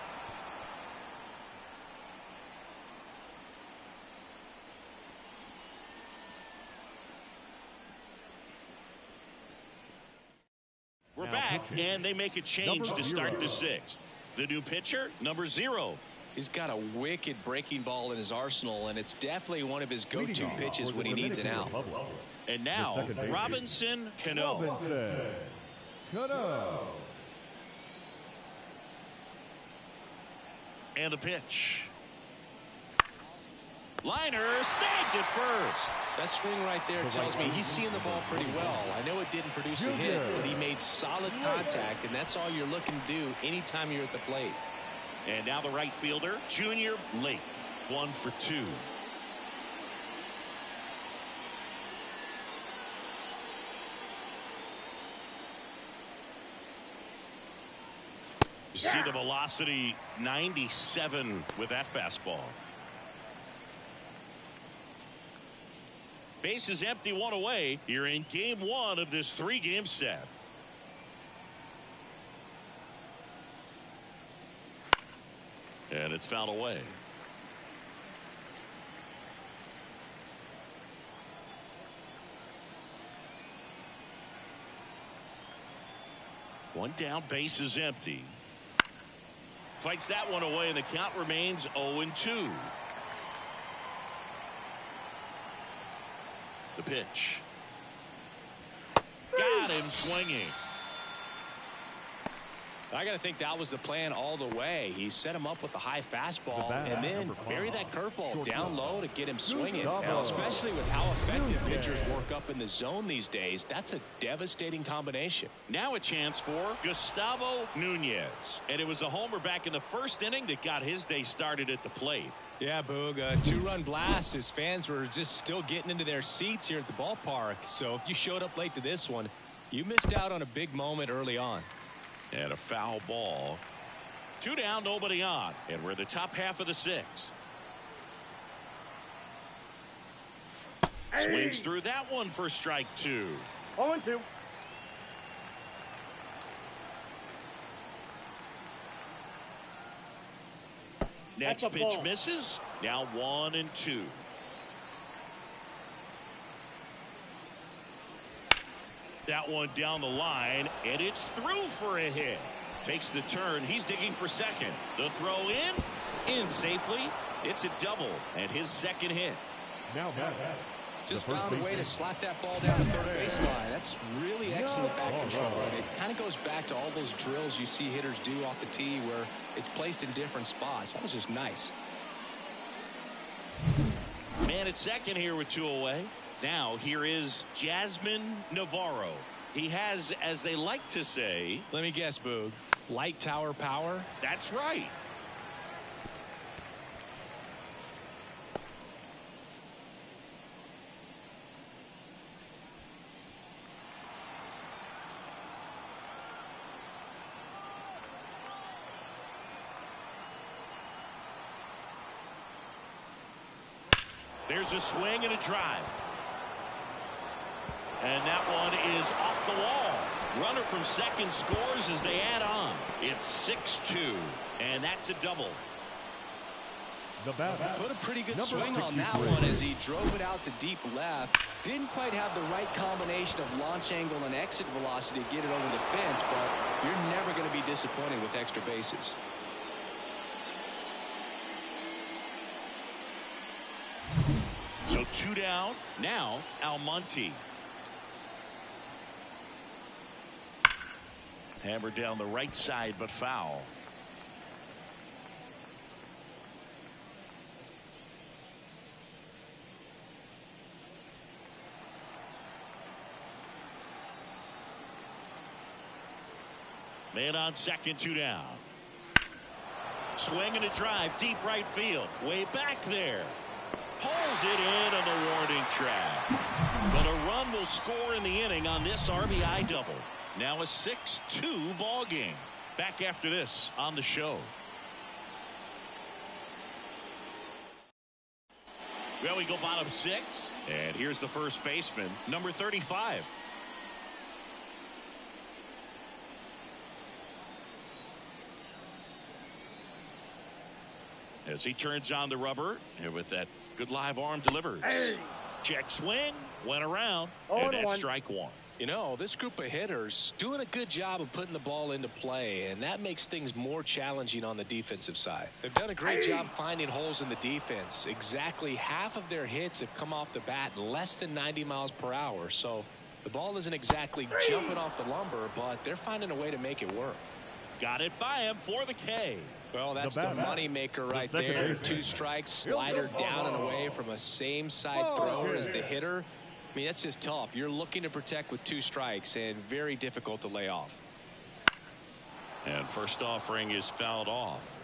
We're back, and they make a change to start the sixth. The new pitcher, number 0. He's got a wicked breaking ball in his arsenal, and it's definitely one of his go-to pitches when he needs an out. And now, Robinson Cano. And the pitch. Liner snagged at first. That swing right there tells me he's seeing the ball pretty well. I know it didn't produce a hit, but he made solid contact, and that's all you're looking to do anytime you're at the plate. And now the right fielder, Junior Lake, 1 for 2. See the velocity, 97 with that fastball. Base is empty, 1 away. You're in game 1 of this 3-game set. And it's fouled away. One down, base is empty. Fights that one away, and the count remains 0-2. The pitch. Got him swinging. I got to think that was the plan all the way. He set him up with the high fastball and then bury that curveball down low to get him swinging. Now, especially with how effective pitchers work up in the zone these days, that's a devastating combination. Now a chance for Gustavo Nunez. And it was a homer back in the first inning that got his day started at the plate. Yeah, Boog, a 2-run blast. His fans were just still getting into their seats here at the ballpark. So if you showed up late to this one, you missed out on a big moment early on. And a foul ball. 2 down, nobody on. And we're the top half of the 6th. Swings through that one for strike 2. 0-2. Next pitch misses. Now 1-2. That one down the line, and it's through for a hit. Takes the turn. He's digging for second. The throw in safely. It's a double, and his second hit. Now just found a way to slap that ball down the third baseline. That's really excellent back control. And it kind of goes back to all those drills you see hitters do off the tee where it's placed in different spots. That was just nice. Man at second here with 2 away. Now here is Jasmine Navarro. He has, as they like to say, let me guess, Boog, light tower power. That's right. There's a swing and a drive. And that one is off the wall. Runner from second scores as they add on. It's 6-2, and that's a double. Put a pretty good swing on that one as he drove it out to deep left. Didn't quite have the right combination of launch angle and exit velocity to get it over the fence, but you're never going to be disappointed with extra bases. So 2 down. Now Almonte. Hammered down the right side, but foul. Man on second, 2 down. Swing and a drive, deep right field. Way back there. Pulls it in on the warning track. But a run will score in the inning on this RBI double. Now a 6-2 ball game. Back after this on the show. Well, we go bottom 6. And here's the first baseman, number 35. as he turns on the rubber, and with that good live arm delivers. Check swing, went around, and that's strike one. You know, this group of hitters doing a good job of putting the ball into play, and that makes things more challenging on the defensive side. They've done a great job finding holes in the defense. Exactly half of their hits have come off the bat less than 90 miles per hour. So the ball isn't exactly jumping off the lumber, but they're finding a way to make it work. Got it by him for the K. Well, that's the money maker right there. 2 strikes, slider down and away from a same side thrower as the hitter. I mean, that's just tough. You're looking to protect with 2 strikes and very difficult to lay off. And first offering is fouled off.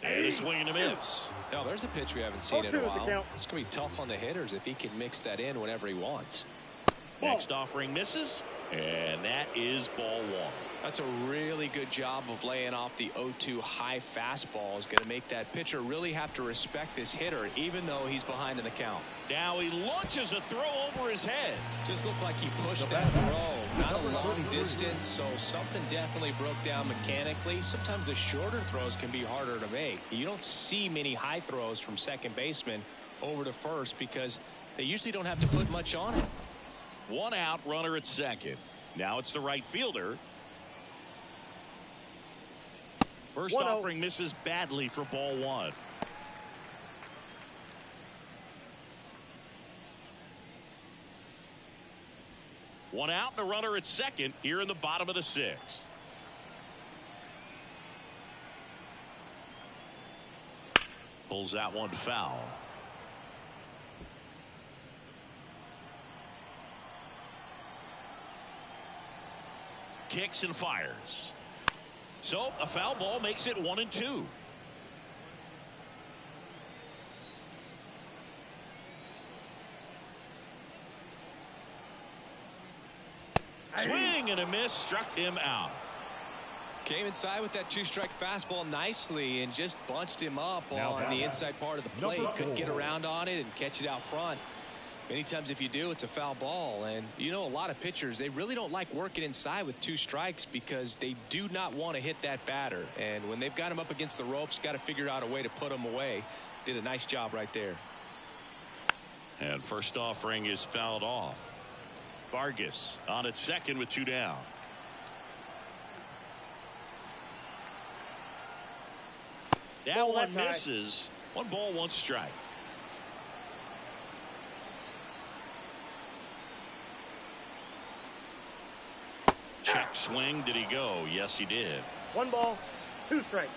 And a swing and a miss. Now, there's a pitch we haven't seen in a while. It's going to be tough on the hitters if he can mix that in whenever he wants. Next offering misses, and that is ball 1. That's a really good job of laying off the 0-2 high fastball. Is going to make that pitcher really have to respect this hitter, even though he's behind in the count. Now he launches a throw over his head. Just looked like he pushed that throw. Not a long distance, so something definitely broke down mechanically. Sometimes the shorter throws can be harder to make. You don't see many high throws from second baseman over to first because they usually don't have to put much on it. 1 out, runner at second. Now it's the right fielder. First offering misses badly for ball 1. One out and a runner at second here in the bottom of the 6th. Pulls that one foul. Kicks and fires. So a foul ball makes it 1-2. Swing and a miss, struck him out. Came inside with that 2-strike fastball nicely and just bunched him up on the inside part of the plate. Couldn't get around on it and catch it out front. Many times if you do, it's a foul ball. And you know, a lot of pitchers, they really don't like working inside with 2 strikes because they do not want to hit that batter. And when they've got him up against the ropes, got to figure out a way to put him away. Did a nice job right there. And first offering is fouled off. Vargas on at second with 2 down. That one misses. 1 ball, 1 strike. Check swing. Did he go? Yes, he did. 1 ball, 2 strikes.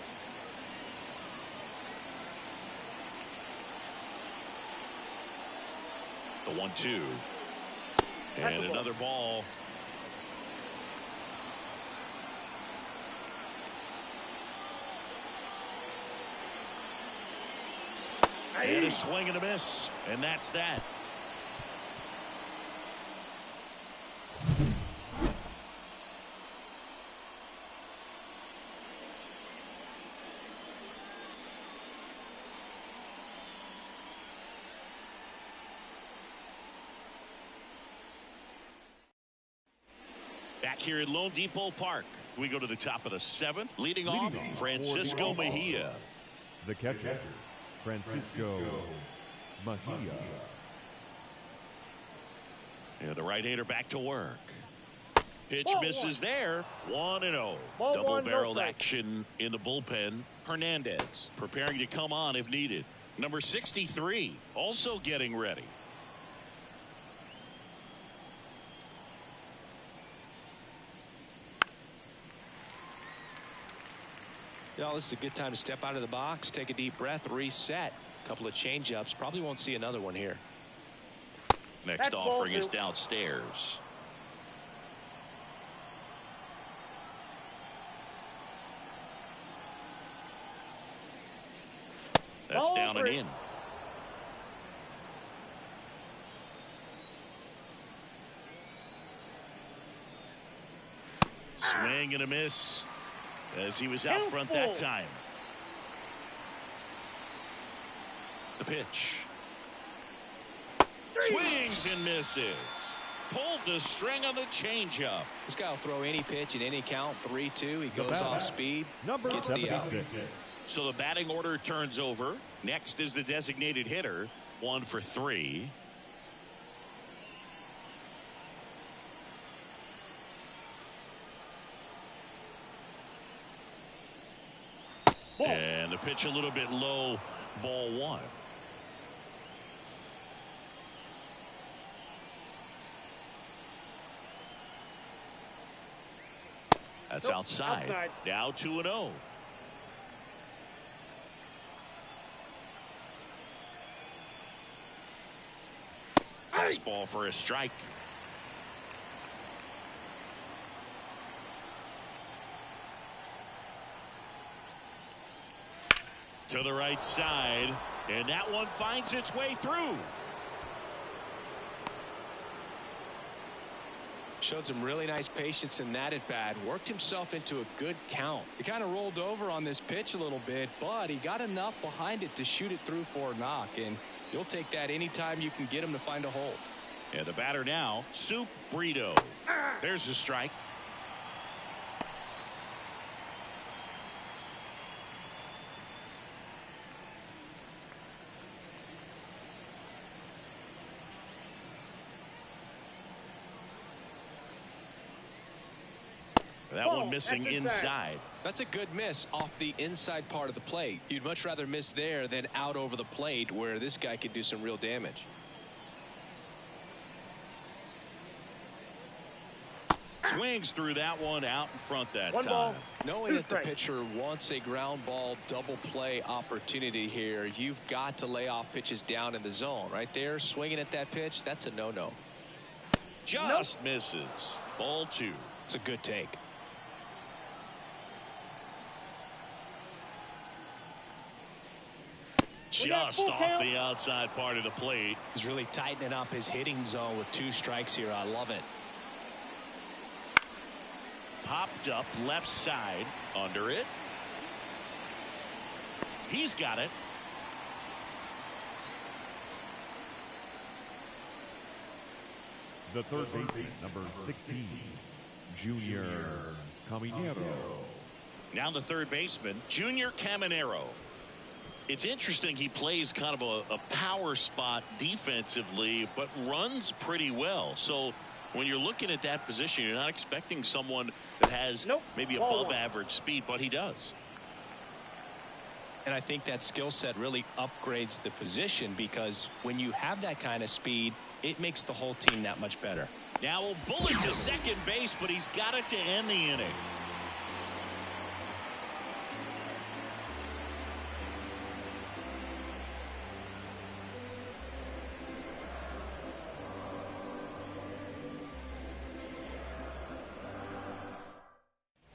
The 1-2. And another ball. And a swing and a miss. And that's that. Back here at Lone Depot Park, we go to the top of the 7th. Leading off, Francisco Mejia. The catcher, Francisco Mejia. And the right-hander back to work. Pitch misses there. 1-0. Ball Double-barreled 1, action in the bullpen. Hernandez preparing to come on if needed. Number 63 also getting ready. You know, this is a good time to step out of the box, take a deep breath, reset. A couple of change-ups. Probably won't see another one here. Next offering is downstairs. That's down and in. Swing and a miss as he was out front that time. The pitch. Swings and misses. pulled the string on the changeup. This guy will throw any pitch at any count. 3-2. He goes off speed. Gets the out. So the batting order turns over. Next is the designated hitter. 1 for 3. And the pitch a little bit low. Ball 1. That's outside. Now 2-0. Fastball for a strike. To the right side, and that one finds its way through. Showed some really nice patience in that at bat. Worked himself into a good count. He kind of rolled over on this pitch a little bit, but he got enough behind it to shoot it through for a knock. And you'll take that anytime you can get him to find a hole. And the batter now, Soup Brito. There's a strike. That one missing inside. That's a good miss off the inside part of the plate. You'd much rather miss there than out over the plate where this guy could do some real damage. Swings through that one out in front that One time. ball, Knowing that the strikes. pitcher wants a ground ball double play opportunity here, you've got to lay off pitches down in the zone. Right there, swinging at that pitch, that's a no-no. Just misses. Ball 2. It's a good take. Just off the outside part of the plate. He's really tightening up his hitting zone with 2 strikes here. I love it. Popped up left side under it. He's got it. The third baseman, number 16, Junior Caminero. Now the third baseman, Junior Caminero. It's interesting, he plays kind of a power spot defensively, but runs pretty well. So when you're looking at that position, you're not expecting someone that has maybe above average speed, but he does. And I think that skill set really upgrades the position, because when you have that kind of speed, it makes the whole team that much better. Now a bullet to second base, but he's got it to end the inning.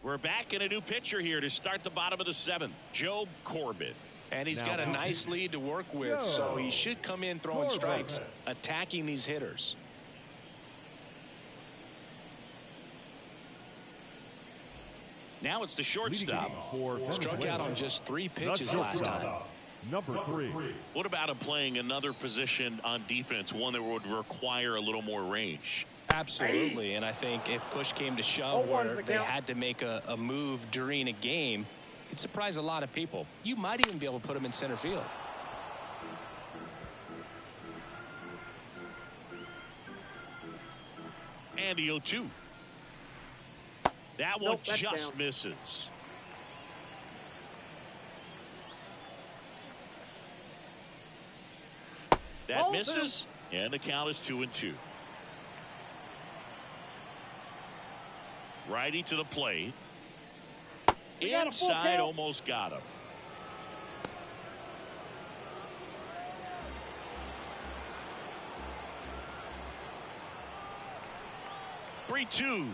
We're back in a new pitcher here to start the bottom of the 7th, Joe Corbett. And he's got a nice lead to work with, so he should come in throwing strikes, attacking these hitters. Now it's the shortstop. Struck out on just 3 pitches last time. Number 3. What about him playing another position on defense, one that would require a little more range? Absolutely, and I think if push came to shove where they had to make a move during a game, it'd surprise a lot of people. You might even be able to put him in center field. And the 0-2. That one just misses. That misses, and the count is 2-2. Righty to the plate. Inside, almost got him. Three-two.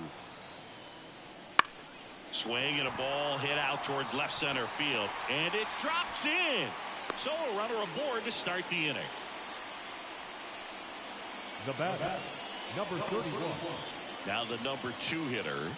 Swing and a ball hit out towards left center field, and it drops in. So a runner aboard to start the inning. The batter, number 31. Now the number 2 hitter.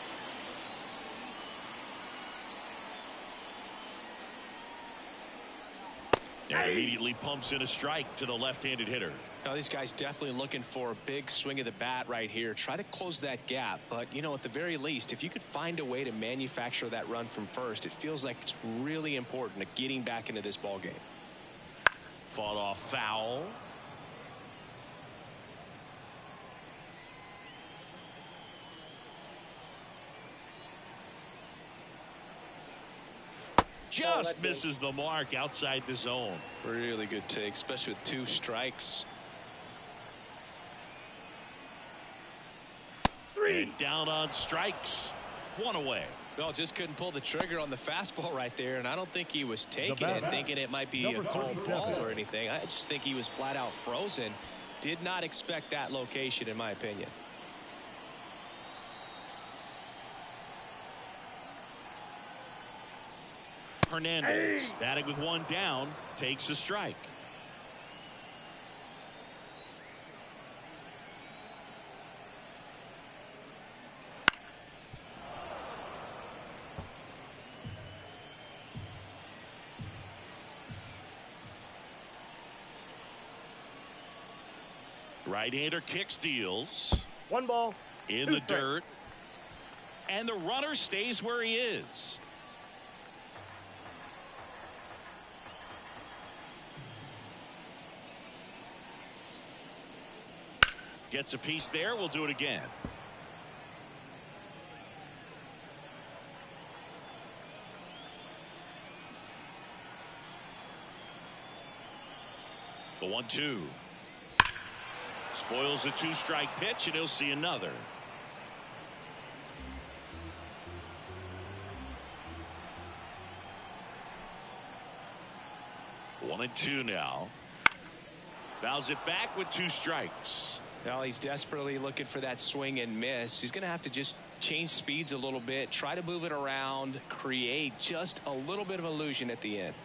And immediately pumps in a strike to the left-handed hitter. Now, these guys definitely looking for a big swing of the bat right here. Try to close that gap. But, you know, at the very least, if you could find a way to manufacture that run from first, it feels like it's really important to getting back into this ball game. Fought off foul. Just misses the mark outside the zone. Really good take, especially with 2 strikes. And down on strikes. 1 away. No, just couldn't pull the trigger on the fastball right there, and I don't think he was taking it, thinking it might be a cold ball or anything. I just think he was flat out frozen. Did not expect that location, in my opinion. Hernandez batting with 1 down, takes a strike. Right-hander kicks, deals. 1 ball. In the dirt. And the runner stays where he is. Gets a piece there. We'll do it again. The 1-2. Spoils the 2-strike pitch, and he'll see another. One and 2 now. Fouls it back with 2 strikes. Now he's desperately looking for that swing and miss. He's going to have to just change speeds a little bit, try to move it around, create just a little bit of illusion at the end.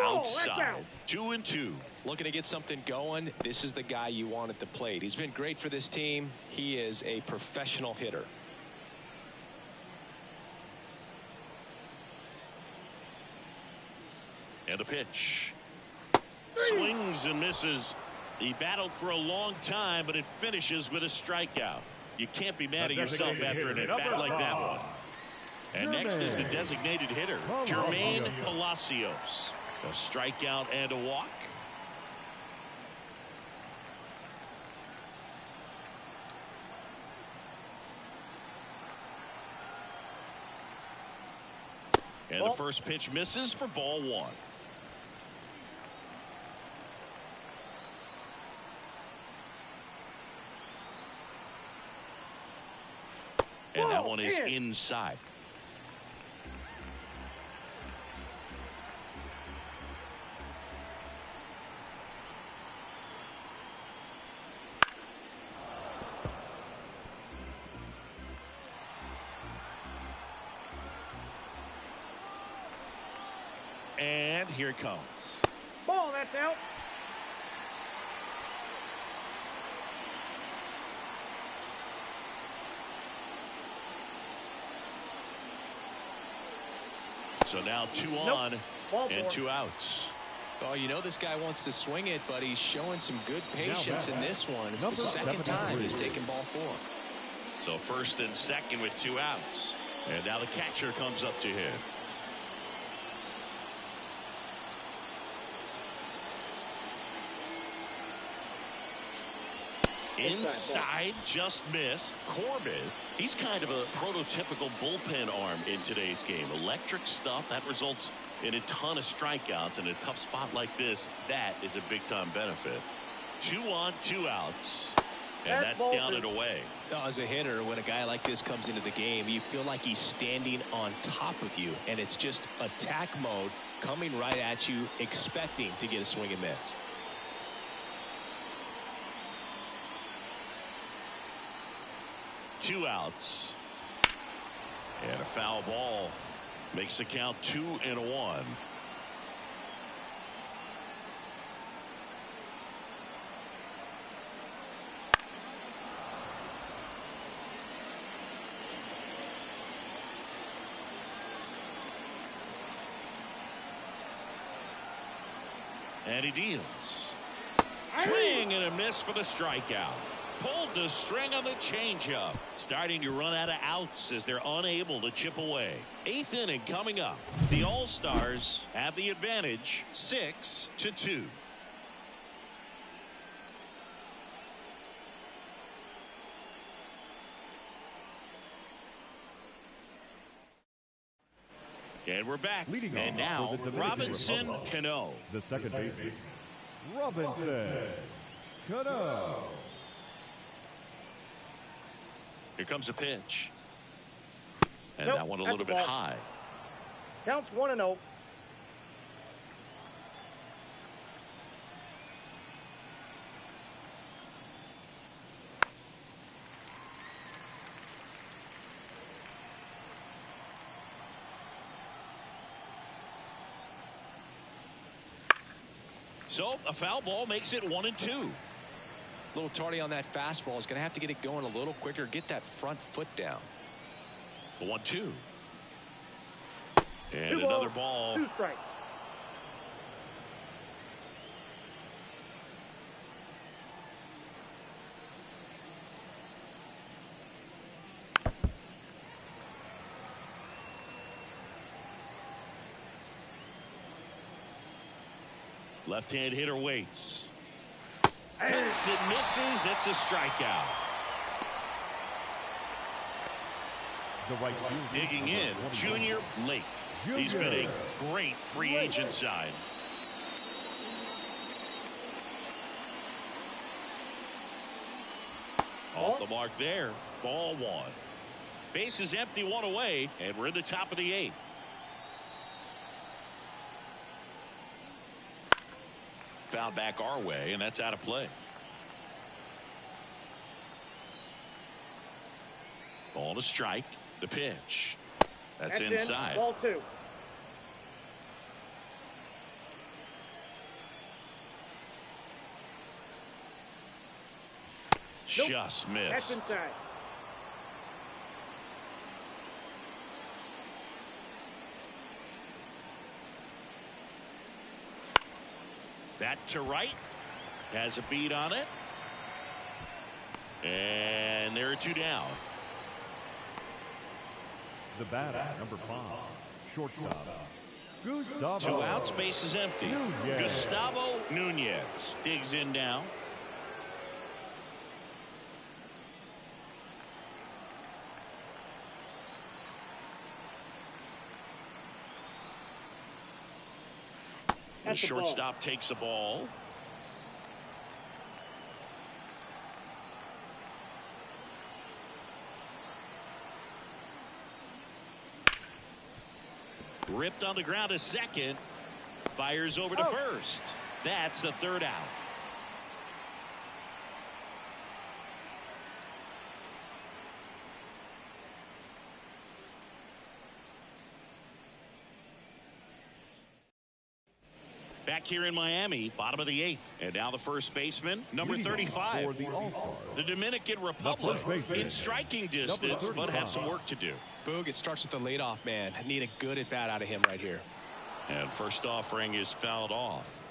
Outside. 2 and 2. Looking to get something going. This is the guy you want at the plate. He's been great for this team. He is a professional hitter. And a pitch. Swings and misses. He battled for a long time, but it finishes with a strikeout. You can't be mad at yourself after an at-bat like that one. And next is the designated hitter, Jermaine Palacios. A strikeout and a walk. And the first pitch misses for ball 1. And that one is inside. And here it comes. Ball, that's out. So now 2 on and 2 outs. Oh, you know this guy wants to swing it, but he's showing some good patience in this one. It's the second time he's taken ball 4. So first and second with 2 outs. And now the catcher comes up to hit. Inside, just missed. Corbin, he's kind of a prototypical bullpen arm in today's game. Electric stuff that results in a ton of strikeouts. In a tough spot like this, that is a big-time benefit. 2 on, 2 outs. And that's down and away. Now, as a hitter, when a guy like this comes into the game, you feel like he's standing on top of you. And it's just attack mode coming right at you, expecting to get a swing and miss. Two outs. And a foul ball makes the count 2-1. And he deals. Swing and a miss for the strikeout. Pulled the string on the changeup. Starting to run out of outs as they're unable to chip away. 8th inning coming up. The All-Stars have the advantage, 6-2. And we're back. And now, Robinson Cano. The second baseman, Robinson Cano. Here comes a pitch. And that one a little bit high. Counts 1-0. So a foul ball makes it 1-2. A little tardy on that fastball. He's going to have to get it going a little quicker. Get that front foot down. The 1-2. And another ball. 2 strikes. Left-hand hitter waits. Hits and misses. It's a strikeout. The right fielder, Digging in, Junior Lake. He's been a great free agent sign. Off the mark there. Ball 1. Base is empty, 1 away, and we're in the top of the 8th. Foul back our way, and that's out of play. Ball to strike. The pitch. That's inside. Ball 2. Just missed. That's inside. That to right. Has a beat on it. And there are 2 down. the batter, number 5, shortstop, Gustavo. 2 outs, base is empty. Nunez. Gustavo Nunez digs in now. The shortstop takes the ball. Ripped on the ground to second. Fires over to first. That's the 3rd out. Back here in Miami, bottom of the 8th. And now the first baseman, number 35. For the All-Star, The Dominican Republic in striking distance, but have some work to do. Boog, it starts with the leadoff man. Need a good at bat out of him right here. And first offering is fouled off.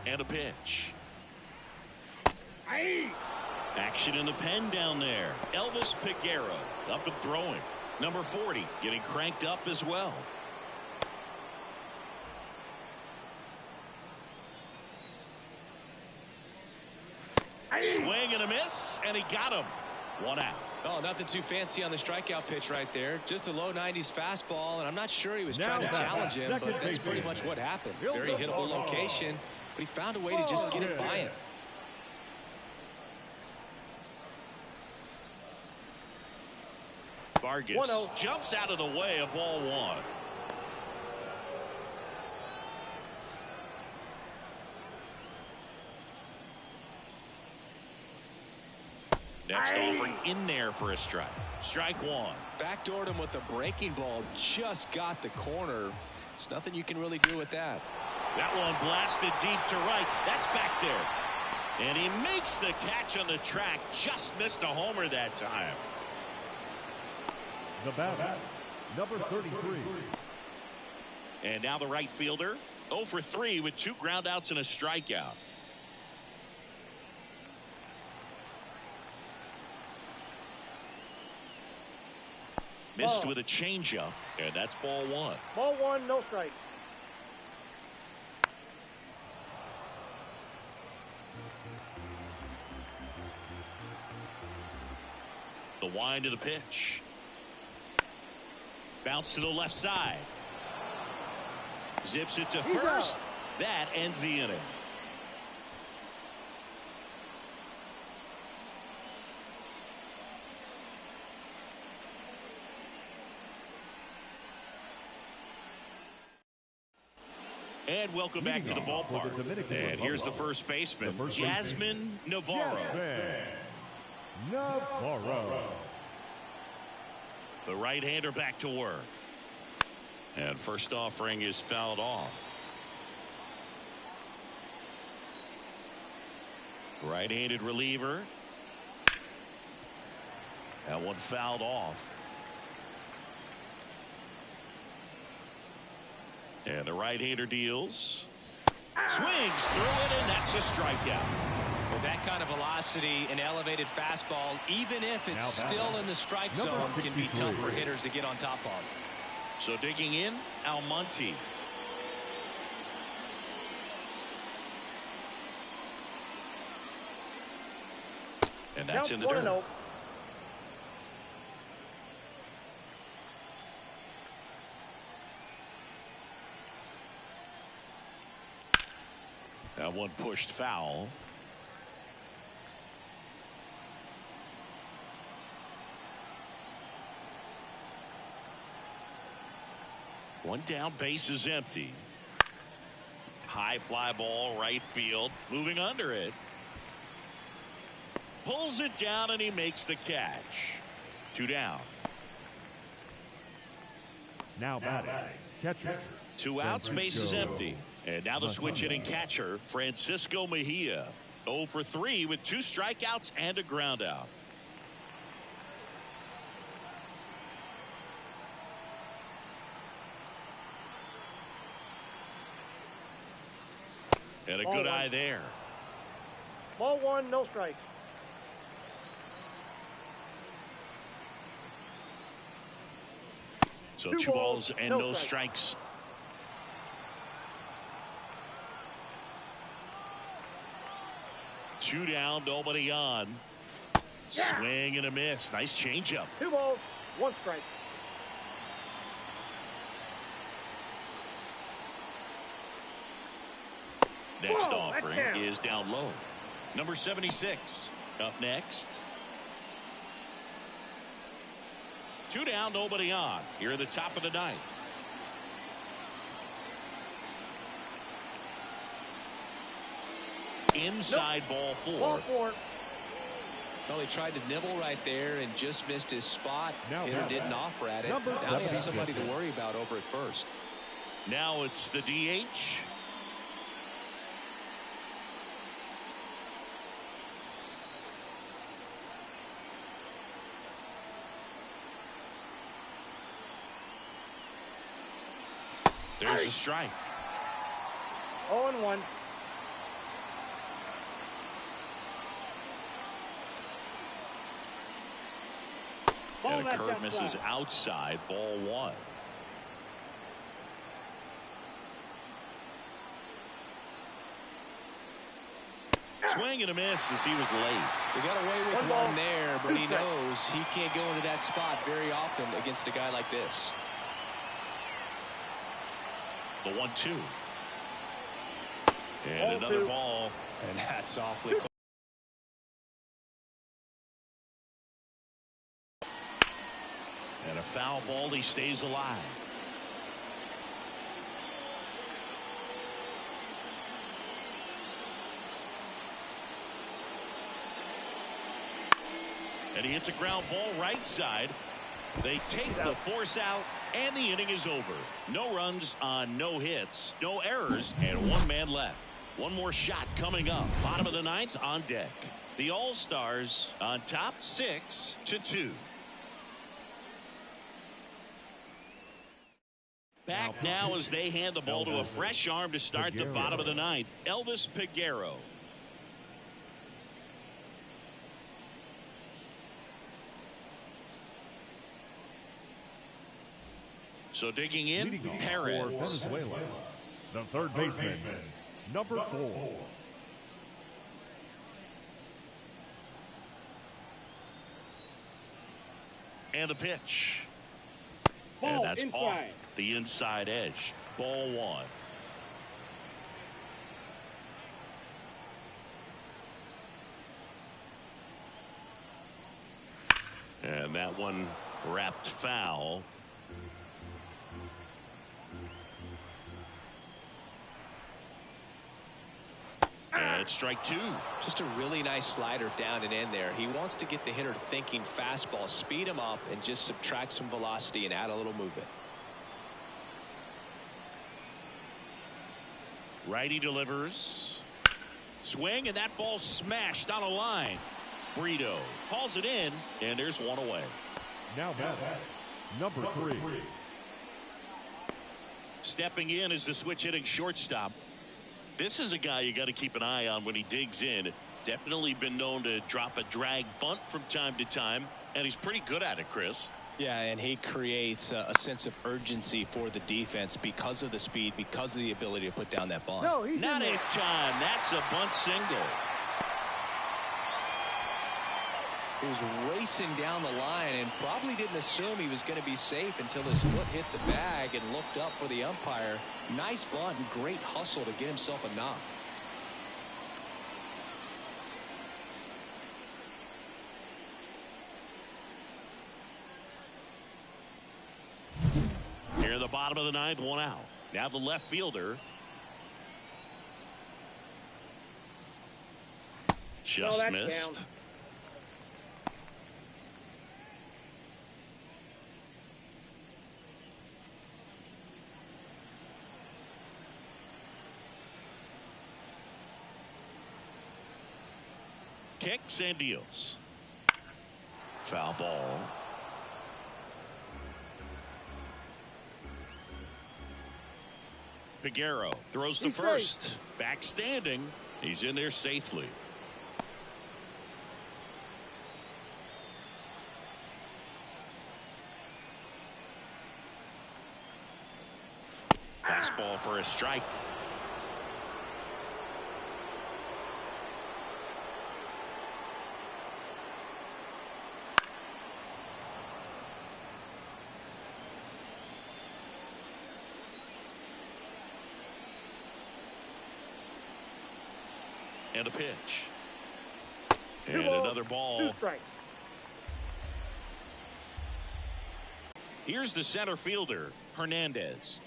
And a pitch. Action in the pen down there. Elvis Peguero up and throwing. Number 40 getting cranked up as well. Swing and a miss, and he got him. 1 out. Oh, nothing too fancy on the strikeout pitch right there. Just a low 90s fastball, and I'm not sure he was trying to challenge him, but that's pretty much what happened. Very hittable location, but he found a way to just get it by him. Vargas jumps out of the way of ball 1. Next offering in there for a strike. Strike 1. Backdoored him with a breaking ball. Just got the corner. There's nothing you can really do with that. That one blasted deep to right. That's back there. And he makes the catch on the track. Just missed a homer that time. the batter, number 33, And now the right fielder, 0 for 3 with 2 groundouts and a strikeout. Missed with a changeup, and that's ball 1. Ball 1, no strike. The wind of the pitch. Bounce to the left side. Zips it to first. That ends the inning. And welcome back to the ballpark. And here's the first baseman, Jasmine Navarro. The right-hander back to work. And first offering is fouled off. Right-handed reliever. That one fouled off. And the right-hander deals. Swings through it, and that's a strikeout. With that kind of velocity, an elevated fastball, even if it's still in the strike zone, can be tough for hitters to get on top of. So digging in, Almonte. And that's in the dirt. That one pushed foul. One down, base is empty. High fly ball, right field, moving under it. Pulls it down and he makes the catch. 2 down. Now batting, catcher. 2 outs, base is empty. And now the switch hitting catcher, Francisco Mejia. 0 for 3 with 2 strikeouts and a ground out. And a good eye there. Ball 1, no strike. So 2 balls and no strikes. Two down, nobody on. Swing and a miss. Nice changeup. 2 balls, 1 strike. Next offering is down low. Number 76 up next. 2 down, nobody on. Here at the top of the 9th. Inside ball 4. Ball 4. Well, he tried to nibble right there and just missed his spot. Hitter didn't offer at it. Number Now he has somebody to worry about over at first. Now it's the DH. There's a strike. 0-1. And a curve misses outside, ball 1. Swing and a miss as he was late. He got away with one there, but he knows he can't go into that spot very often against a guy like this. The 1-2. And another ball. And that's awfully close. And a foul ball, he stays alive. And he hits a ground ball right side. They take the force out, and the inning is over. No runs on no hits, no errors, and 1 man left. One more shot coming up. Bottom of the 9th on deck. The All-Stars on top 6-2. Back now as they hand the ball to a fresh arm to start the bottom of the ninth. Elvis Peguero. So digging in, Perez. For Venezuela, the third baseman, number 4. And the pitch. Ball And that's inside. off the inside edge. Ball 1. And that one wrapped foul. And strike 2. Just a really nice slider down and in there. He wants to get the hitter thinking fastball, speed him up, and just subtract some velocity and add a little movement. Righty delivers. Swing, and that ball smashed on a line. Brito calls it in, and there's one away. Now batting, number 3. Stepping in is the switch hitting shortstop. This is a guy you got to keep an eye on when he digs in. Definitely been known to drop a drag bunt from time to time, and he's pretty good at it, Chris. Yeah, and he creates a sense of urgency for the defense because of the speed, because of the ability to put down that bunt. No, he's Not in in there. time. That's a bunt single. He was racing down the line and probably didn't assume he was going to be safe until his foot hit the bag and looked up for the umpire. Nice bunt and great hustle to get himself a knock. Here in the bottom of the ninth, one out. Now the left fielder. Just that's missed. down. Kicks and deals. Foul ball. Peguero throws to He's first. Back standing. He's in there safely. Fastball for a strike. And a pitch. And another ball. 2 strikes. Here's the center fielder, Hernandez.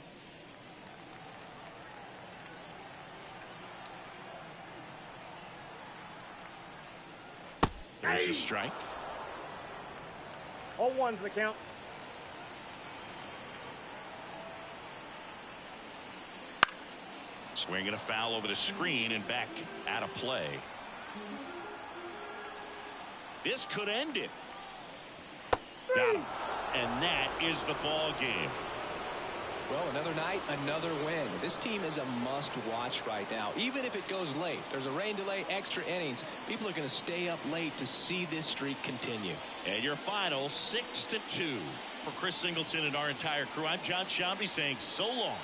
There's a strike. All ones the count. Swinging a foul over the screen and back out of play. This could end it. Got him. And that is the ball game. Well, another night, another win. This team is a must-watch right now, even if it goes late. There's a rain delay, extra innings. People are going to stay up late to see this streak continue. And your final 6-2 for Chris Singleton and our entire crew. I'm John Shambi saying so long.